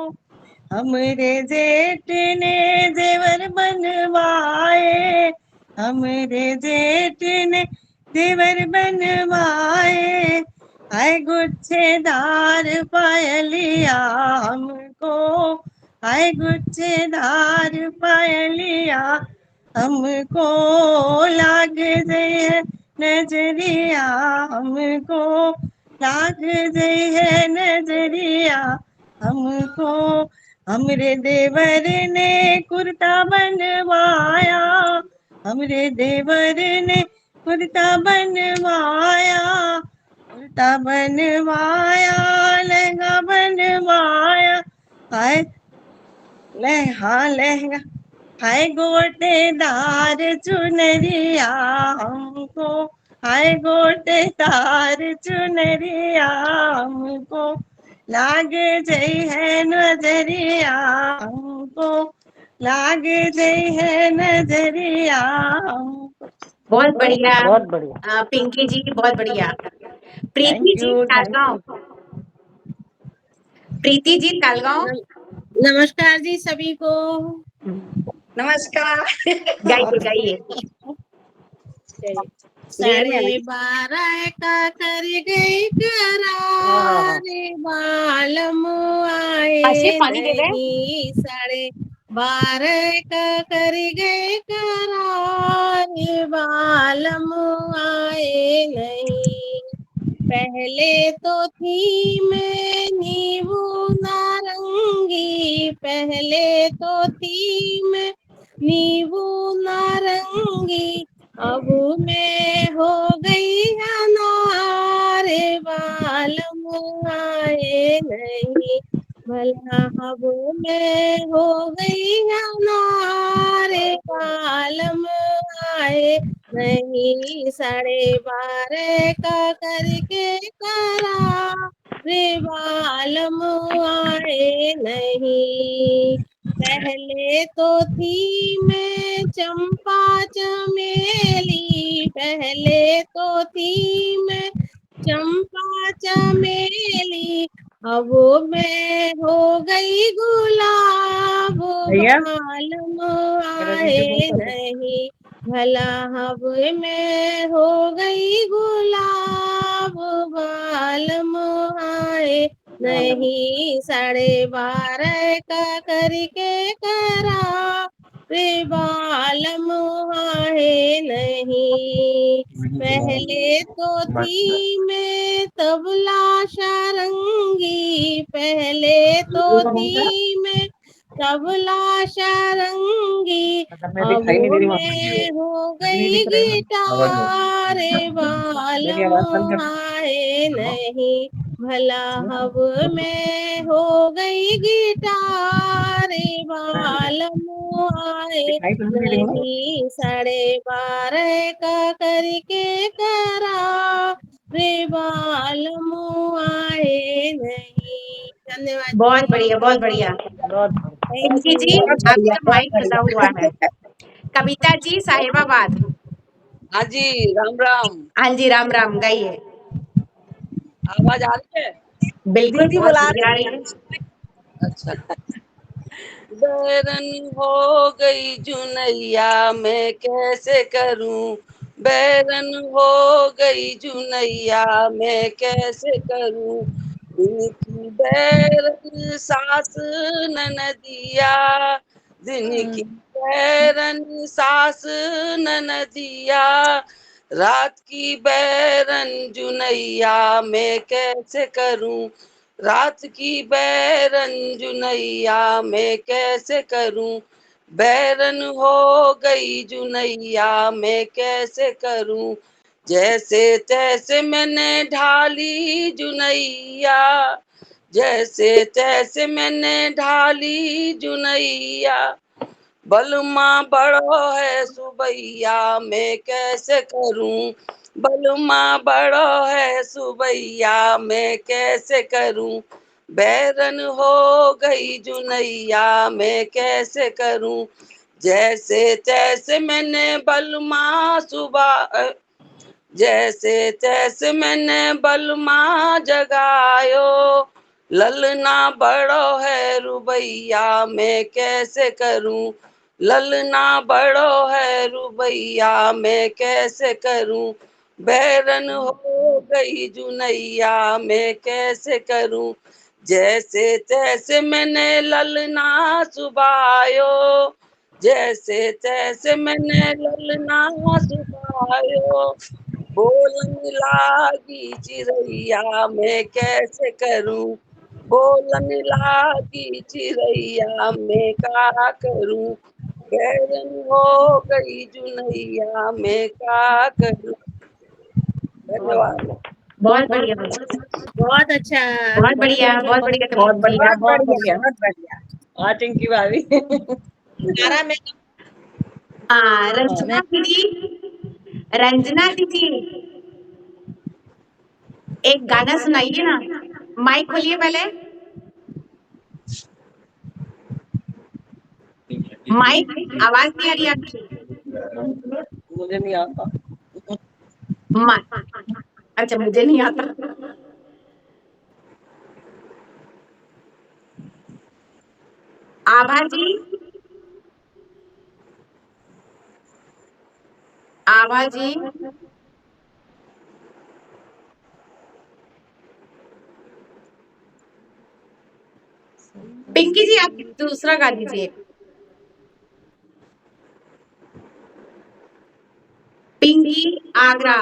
हमरे जेठ ने जेवर बनवाए, हमरे जेठ ने जेवर बनवाए, आए गुच्छेदार पायलिया हमको, आए गुच्छेदार पायलिया हमको, लाग जई है नजरिया हमको, लाग जई है नजरिया हमको, हमरे देवर ने कुर्ता बनवाया, हमरे देवर ने कुर्ता बनवाया, कुर्ता बनवाया लहंगा बनवाया, हाय लहंगा, हाय गोटेदार चुनरिया हमको, हाय गोटेदार चुनरिया हमको, लाग जई है नजरिया हमको, लाग जई है नजरिया हमको। बहुत बढ़िया बहुत बढ़िया। पिंकी जी, बहुत बढ़िया। प्रीति थैंक जी यू, तालगांव, प्रीति जी तालगांव, नमस्कार जी सभी को। नमस्कार। गाइए गाइए। साढ़े 12 का कर गई करार, बालम आसिफ आए पानी दे दे। नहीं, 12:30 का कर गए करार, बालम आए नहीं, पहले तो थी मैं नींबू नारंगी, पहले तो थी मैं नींबू नारंगी, अब मैं हो गई अनार, बालम आए नहीं, भला अब मैं हो गई अनार, बालम आए नहीं, 12:30 का करके करा, रे बालम आए नहीं, पहले तो थी मैं चंपा चमेली, पहले तो थी मैं चंपा चमेली, अब मैं हो गई गुलाब, बालम आए नहीं, भला अब मैं हो गई गुलाब, बालम आए नहीं, 12:30 का करके करा, रे बालम आए नहीं, पहले तो थी मैं तबला सारंगी, पहले तो थी मैं तबला सारंगी, अब मैं हो गई गिटार, बालम आए नहीं, भला अब मैं हो गई गिटार, बालम आए नहीं, 12:30 का करके करा, रे बालम आए नहीं। धन्यवाद। बहुत बढ़िया, बहुत बढ़िया। पिंकी जी आपका माइक खुला हुआ है। कविता जी साहिबाबाद। हाँ जी, राम राम। हाँ जी, राम राम, गाइए। आवाज आ रही है? बिल्कुल दीदी बहुत बुला बढ़िया आ रही है। अच्छा। बैरन हो गई जुनैया, मैं कैसे करूं बैरन हो गई जुनैया मैं कैसे करूं, दिन की बैरन सास ननदिया, दिन की बैरन सास ननदिया, रात की बैरन जुनैया मैं कैसे करूं, रात की बैरन जुनैया मैं कैसे करूं, बैरन हो गई जुनैया मैं कैसे करूं, जैसे तैसे मैंने ढाली जुनैया, जैसे तैसे मैंने ढाली जुनैया, बलमा बड़ो है सुबैया मैं कैसे करूं, बलमा बड़ो है सुबैया मैं कैसे करूं, बैरन हो गई जुनैया मैं कैसे करूं, जैसे तैसे मैंने बलमा सुबह, जैसे तैसे मैंने बलमा जगायो, ललना बड़ो है रुबैया मैं कैसे करूं, ललना बड़ो है रुबैया मैं कैसे करूं, बैरन हो गई जुनैया मैं कैसे करूं, जैसे तैसे मैंने ललना सुबायो, जैसे तैसे मैंने ललना सुबायो, बोलन लागी चिड़ैया मैं कैसे करूं, बोलन लागी चिड़ैया मैं का करूं, बैरन हो गई जुनैया मैं का करूं। धन्यवाद। बहुत बढ़िया, बहुत अच्छा। बहुत बढ़िया, बहुत बढ़िया बहुत कमल जी। बढ़िया, बहुत बढ़िया, बहुत बढ़िया। और टिंकी भाभी तारा में रंजना दीदी, रंजना दीदी एक गाना सुनाइए ना, माइक खोलिए पहले, माइक, आवाज नहीं आ रही आपकी। मुझे नहीं आता। अच्छा मुझे नहीं आता। आभा जी, आभा जी, पिंकी जी आप दूसरा गा दीजिए। पिंकी आगरा,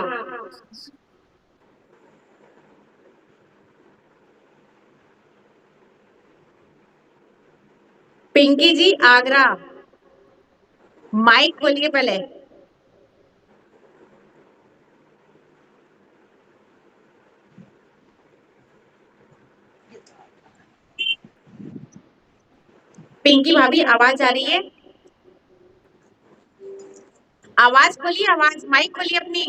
पिंकी जी आगरा, माइक खोलिए पहले। पिंकी भाभी आवाज आ रही है? आवाज खोलिए, आवाज, माइक खोलिए अपनी।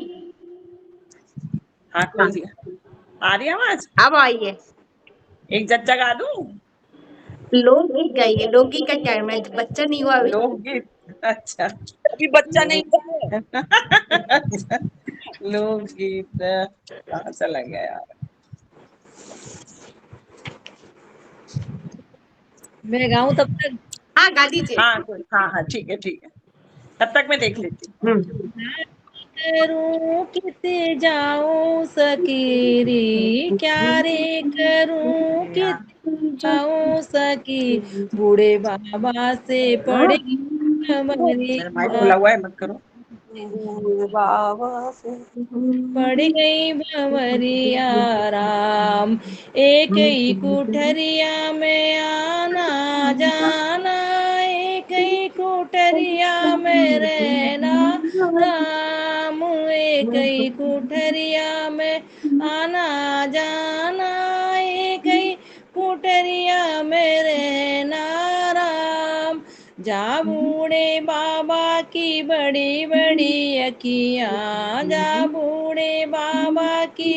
हाँ खोल दिया। आ रही है आवाज? अब आइए। एक जच्चा गा दूं? लोकगीत गाइए, लोकगीत का टाइम है, बच्चा नहीं हुआ अभी। लोकगीत, अच्छा अभी बच्चा नहीं था। लोकगीत कहाँ चला गया यार। मैं गाऊं तब तक? हाँ गा दीजिए। हाँ ठीक है तब तक मैं देख लेती हूँ। करूं किते जाऊं सकीरी, क्या रे करूं किते जाऊं सकी, बूढ़े बाबा से पढ़ी मेरा माइक खबरिया, खुला हुआ है, मत करो। बाबा से पड़ गई भंवरिया राम, एक ही कुठरिया में आना जाना, एक ही कुठरिया में रहना राम, एक ही कुठरिया में आना जाना, एक ही कुठरिया में रहना राम, जा बूढ़े बाबा की बड़ी बड़ी अखियाँ, जा बूढ़े बाबा की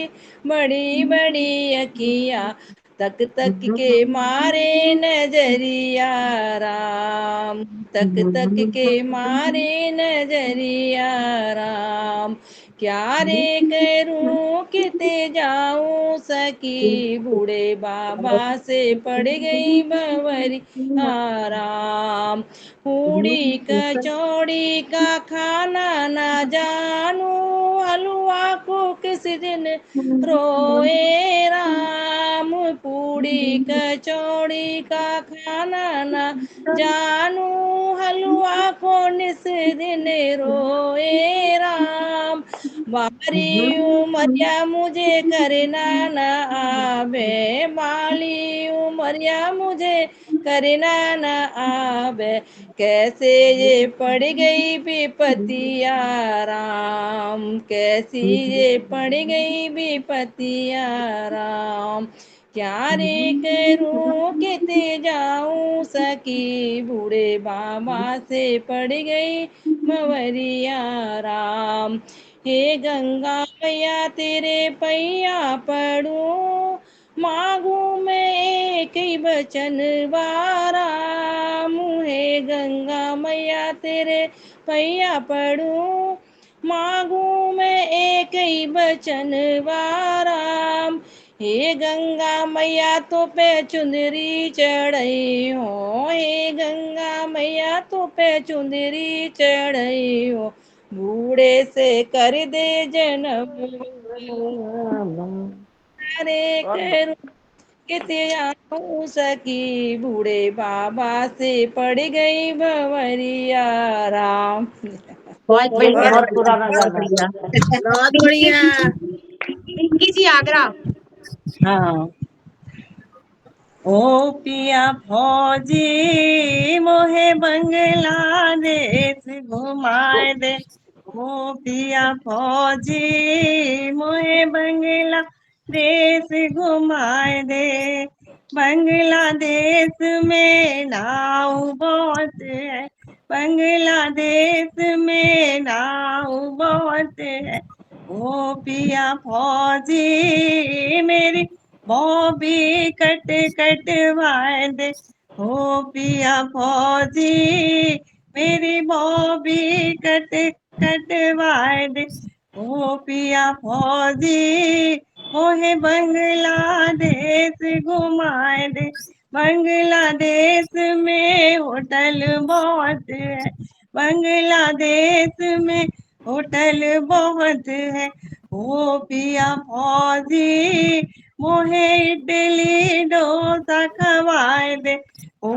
बड़ी बड़ी अखियाँ, तक तक के मारे नजरिया राम, तक तक के मारे नजरिया राम। क्या रे करूं किते जाऊं सकी, बूढ़े बाबा से पड़ गई बवरी राम। पूड़ी कचौड़ी का खाना ना जानू, हलवा को किस दिन रोए राम। पूड़ी कचौड़ी का खाना ना जानू, हलवा को निस दिन रोए राम। बारी उमरिया मुझे करना न आवे, बाली उमरिया मुझे करना न आवे। कैसे ये पड़ गई विपतिया राम, कैसी ये पड़ गई विपतिया राम। क्या रे करूं किते जाऊं सकी, बूढ़े बाबा से पड़ गई मवरिया राम। हे गंगा मैया तेरे पैया पड़ूं, मांगू मैं एक ही बचन राम। हे गंगा मैया तेरे पैया पड़ूं, मांगू मैं एक ही बचन राम। हे गंगा मैया तो पे चुंदरी चढ़ई हो, हे गंगा मैया तो पे चुंदरी चढ़ई हो। बूढ़े से कर दे जन्म, रे करूं किते जाऊं सकी, बूढ़े बाबा से पड़ गई भंवरिया राम। बहुत बढ़िया, बहुत पुराना बहुत गाना है। बढ़िया। बहुत पिंकी बढ़िया। पिंकी जी आगरा। हाँ। ओ पिया फौजी मोहे बांग्लादेश घुमाए दे, ओ पिया फौजी मोहे बांग्लादेश घुमाए दे। बांग्लादेश में नाव बहुत है, बांग्लादेश में नाव बहुत है। ओ पिया फौजी मेरी बॉबी कट कटवाए दे, ओ पिया फौजी मेरी बॉबी कट कटवाए दे। ओ पिया फौजी मोहे बांग्लादेश घुमाए दे, बांग्लादेश में होटल बहुत है, बांग्लादेश में होटल बहुत है। ओ पिया फौजी मोहे इडली डोसा खवाए दे, ओ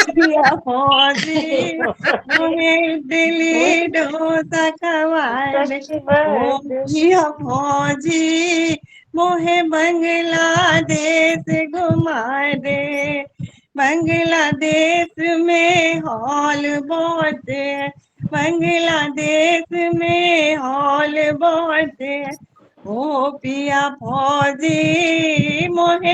पिया फौजी मोहे इडली डोसा खवाए दे। ओ पिया फौजी मोहे बांग्लादेश घुमाए दे, बांग्लादेश में हॉल बहुत है, बांग्लादेश में हॉल बहुत है। ओ पिया फौजी मोहे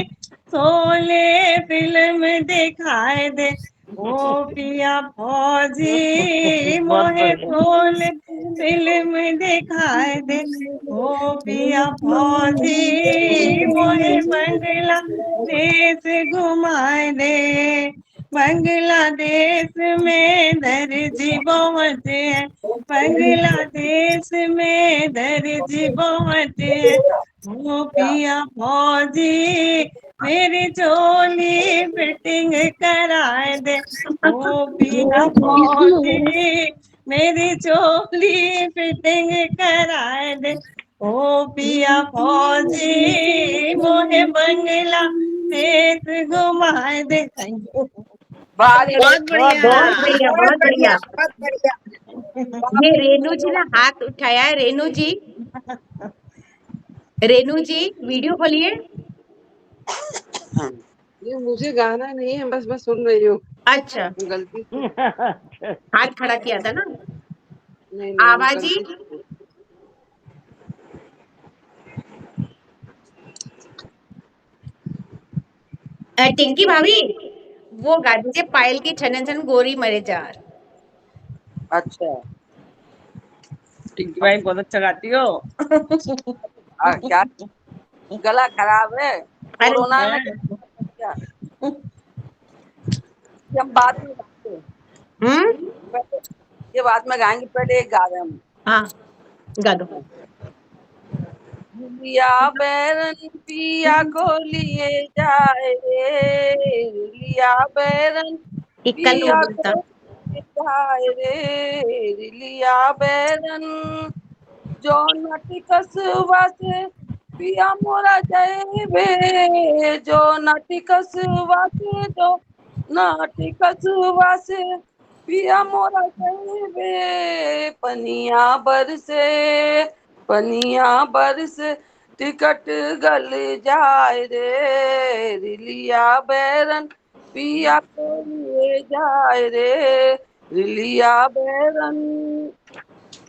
शोले फिल्म दिखाए दे, ओ पिया फौजी बहुत मोहे बढ़िया। शोले फिल्म दिखाए दे। ओ पिया फौजी मोहे बांग्लादेश घुमाए दे, बांग्लादेश में दर्जी बहुत है, बांग्लादेश में दर्जी बहुत है। ओ पिया फौजी मेरी चोली फिटिंग कराए दे, ओ पिया फौजी मेरी चोली फिटिंग कराए दे। ओ पिया फौजी मोहे बांग्लादेश घुमाए दे। Thank you. बहुत बढ़िया। बहुत बढ़िया, बहुत बढ़िया। बहुत बढ़िया। ये रेनू जी ने हाथ उठाया है। रेनू जी, रेनू जी वीडियो खोलिए। ये मुझे गाना नहीं है, बस सुन रही हूँ। अच्छा, गलती से हाथ खड़ा किया था ना। नहीं आवाज ही गलती से। टिंकी भाभी वो गा दीजिए पायल की छनन छन गोरी मरे जार। अच्छा टिंकी भाई बहुत अच्छा गाती हो। क्या गला खराब है अरे कोरोना में? ये हम बाद में गाते हैं। पहले ये बाद में गाएंगे, पहले एक गा रहे हैं हम। हाँ गा दो। लिया बैरन पिया को लिए जाए रे, लिया बैरन इक्कल हो पिया बोलता। को लिए जाए रे, लिया बैरन जो नटिकस वासे पिया मोरा जय बे, जो नटिकस वासे, जो नटिकस वासे पिया मोरा जय बे, पनिया बरसे, पनिया बरसे टिकट गल जाए रे, रिलिया बैरन पिया को लिए जाए रे, रिलिया बैरन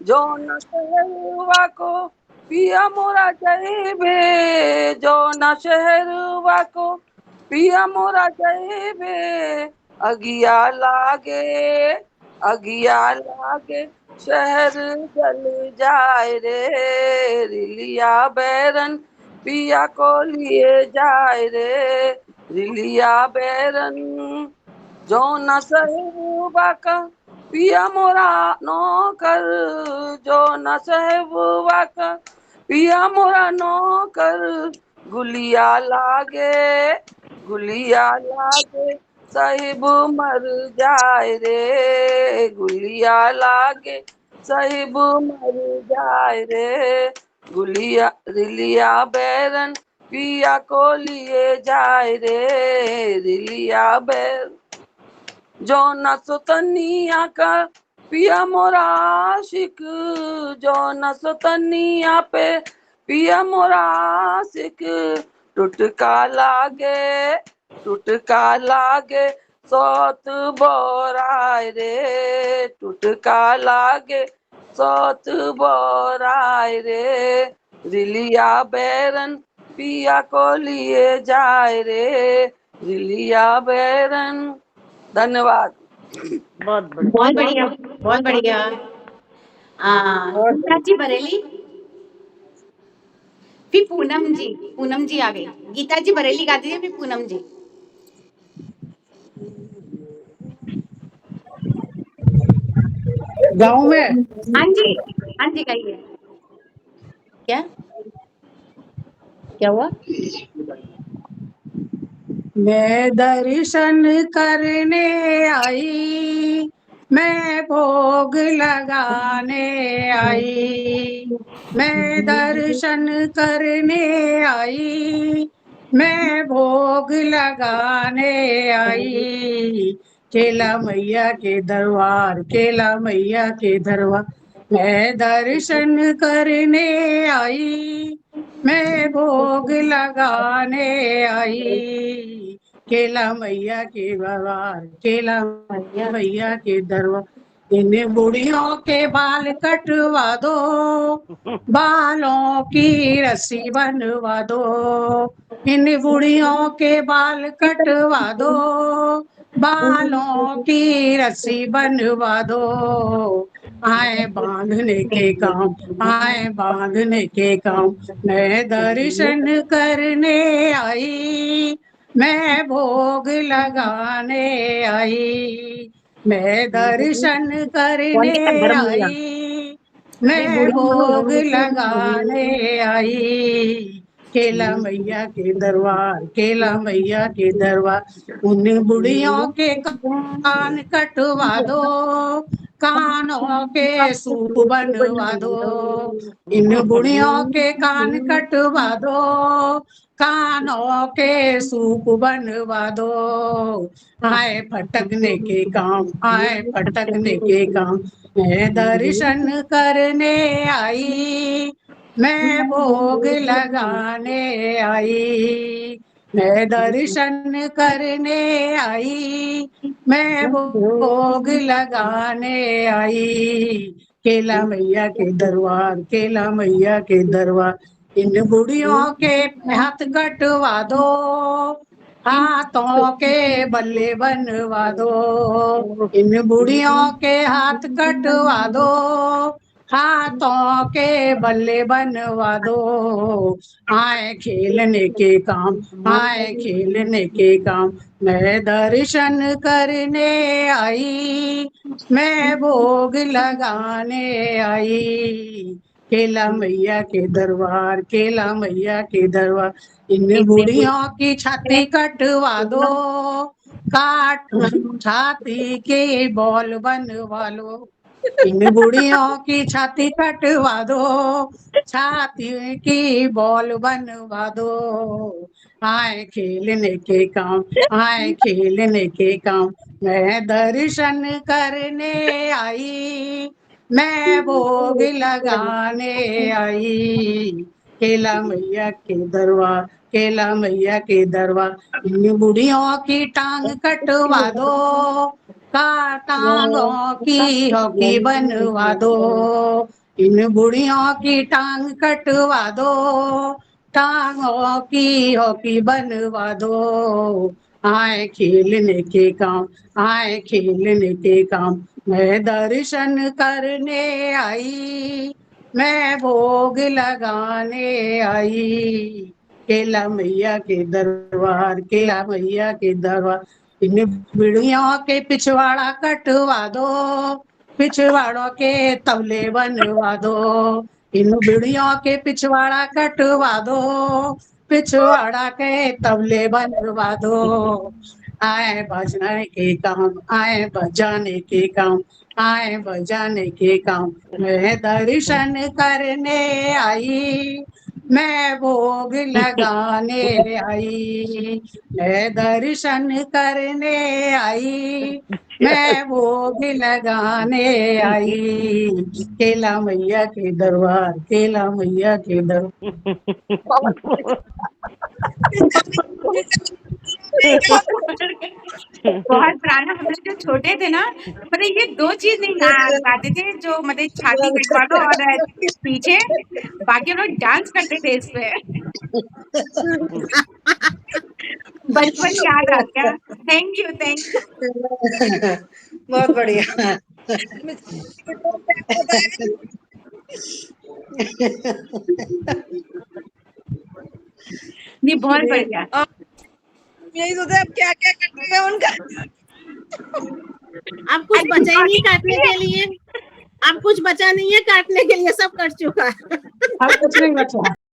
जो न शहरवा को पिया मोरा जयबे, जो न शहरवा को पिया मोरा जयबे, अगिया लागे, अगिया लागे शहर जल जाए रे, रिलिया बैरन पिया को लिए जाए रे, रिलिया बैरन जो न शहरवा का पिया मोरा नौकर, जो न सहबुआ का पिया मोरा नौकर, गुलिया लागे, गुलिया लागे साहिब मर जाए रे, गुलिया लागे साहिब मर जाए रे, गुलिया रिलिया बैरन पिया को लिए जाए रे, रिलिया बैरन जो न सुतनिया का पिया मोरा आशिक, जो न सुतनिया पे पिया मोरा आशिक, टुटका लागे, टुटका लागे सौत बोराय रे, टुटका लागे सौत बोराय रे, रिलिया बैरन पिया को लिए जाए रे, रिलिया बैरन। धन्यवाद। बहुत बढ़िया। बहुत बढ़िया, बहुत बढ़िया। गीता जी बरेली, फिर पूनम जी, पूनम जी आ गई। गीता जी बरेली गा दीजिए, फिर पूनम जी। गाँव में हाँ जी, हाँ जी गाइए। क्या क्या हुआ? मैं दर्शन करने आई, मैं भोग लगाने आई, मैं दर्शन करने आई, मैं भोग लगाने आई, केला मैया के दरबार, केला मैया के दरबार, मैं दर्शन करने आई, मैं भोग लगाने आई, केला मैया के दरबार, केला मैया के दरबार, इन बुढ़ियों के बाल कटवा दो, बालों की रस्सी बनवा दो, इन बुढ़ियों के बाल कटवा दो, बालों की रस्सी बनवा दो, आए बांधने के काम, आए बांधने के काम, मैं दर्शन करने आई, मैं भोग लगाने आई, मैं दर्शन कौन करने सा धर्म हुआ? आई, मैं भोग लगाने आई, केला मैया के दरबार, केला मैया के दरबार, उन बुढ़ियों के कान कटवा दो, कानों के सूप बनवा दो, इन बुढ़ियों के कान कटवा दो, कानों के सूप बनवा दो, आए फटकने के काम, आए फटकने के काम, मैं दर्शन करने आई, मैं भोग लगाने आई, मैं दर्शन करने आई, मैं भोग लगाने आई, केला मैया के दरबार, केला मैया के दरबार, इन बुढ़ियों के हाथ कटवा दो, हाथों के बल्ले बनवा दो, इन बुढ़ियों के हाथ कटवा दो, हाथों के बल्ले बनवा दो, आए खेलने के काम, आए खेलने के काम। मैं दर्शन करने आई, मैं भोग लगाने आई, केला मैया के दरबार, केला मैया के दरबार। इन बुढ़ियों की छाती कटवा दो, काट छाती के बॉल बनवा लो। इन बुढ़ियों की छाती कटवा दो, छाती की बॉल बनवा दो। आए खेलने के काम, आए खेलने के काम। मैं दर्शन करने आई, मैं भोग लगाने आई, केला मैया के दरबार, केला मैया के दरबार। इन बुढ़ियों की टांग कटवा दो, टांगों की हॉकी बनवा दो। इन बुढ़ियों की टांग कटवा दो, टांगों की हॉकी बनवा दो। आए खेलने के काम, आए खेलने के काम। मैं दर्शन करने आई, मैं भोग लगाने आई, केला मैया के दरबार, केला मैया के दरबार। इन बिड़ियों के पिछवाड़ा कटवा दो, पिछवाड़ों के तबले बनवा दो। इन बिड़ियों के पिछवाड़ा कटवा दो, पिछवाड़ा के तबले बनवा दो। आए बजाने के काम, आए बजाने के काम, आए बजाने के काम। मैं दर्शन करने आई, मैं भोग लगाने आई, मैं दर्शन करने आई, मैं भोग लगाने आई, केला मैया के दरबार, केला मैया के दरबार। बहुत पुराना, हम लोग जब छोटे थे ना, मतलब ये 2 चीज़ नहीं गाते थे, जो मतलब छाती कटवा दो और पीछे, बाकी हम लोग डांस करते थे इस पे। बचपन याद आ गया। Thank you, thank you. बहुत बढ़िया। नहीं, बहुत बढ़िया। यही सोचा अब क्या क्या कटेगा उनका। अब कुछ बचा ही नहीं काटने के लिए, अब कुछ बचा नहीं है काटने के लिए, सब कट चुका है। अब कुछ नहीं बचा।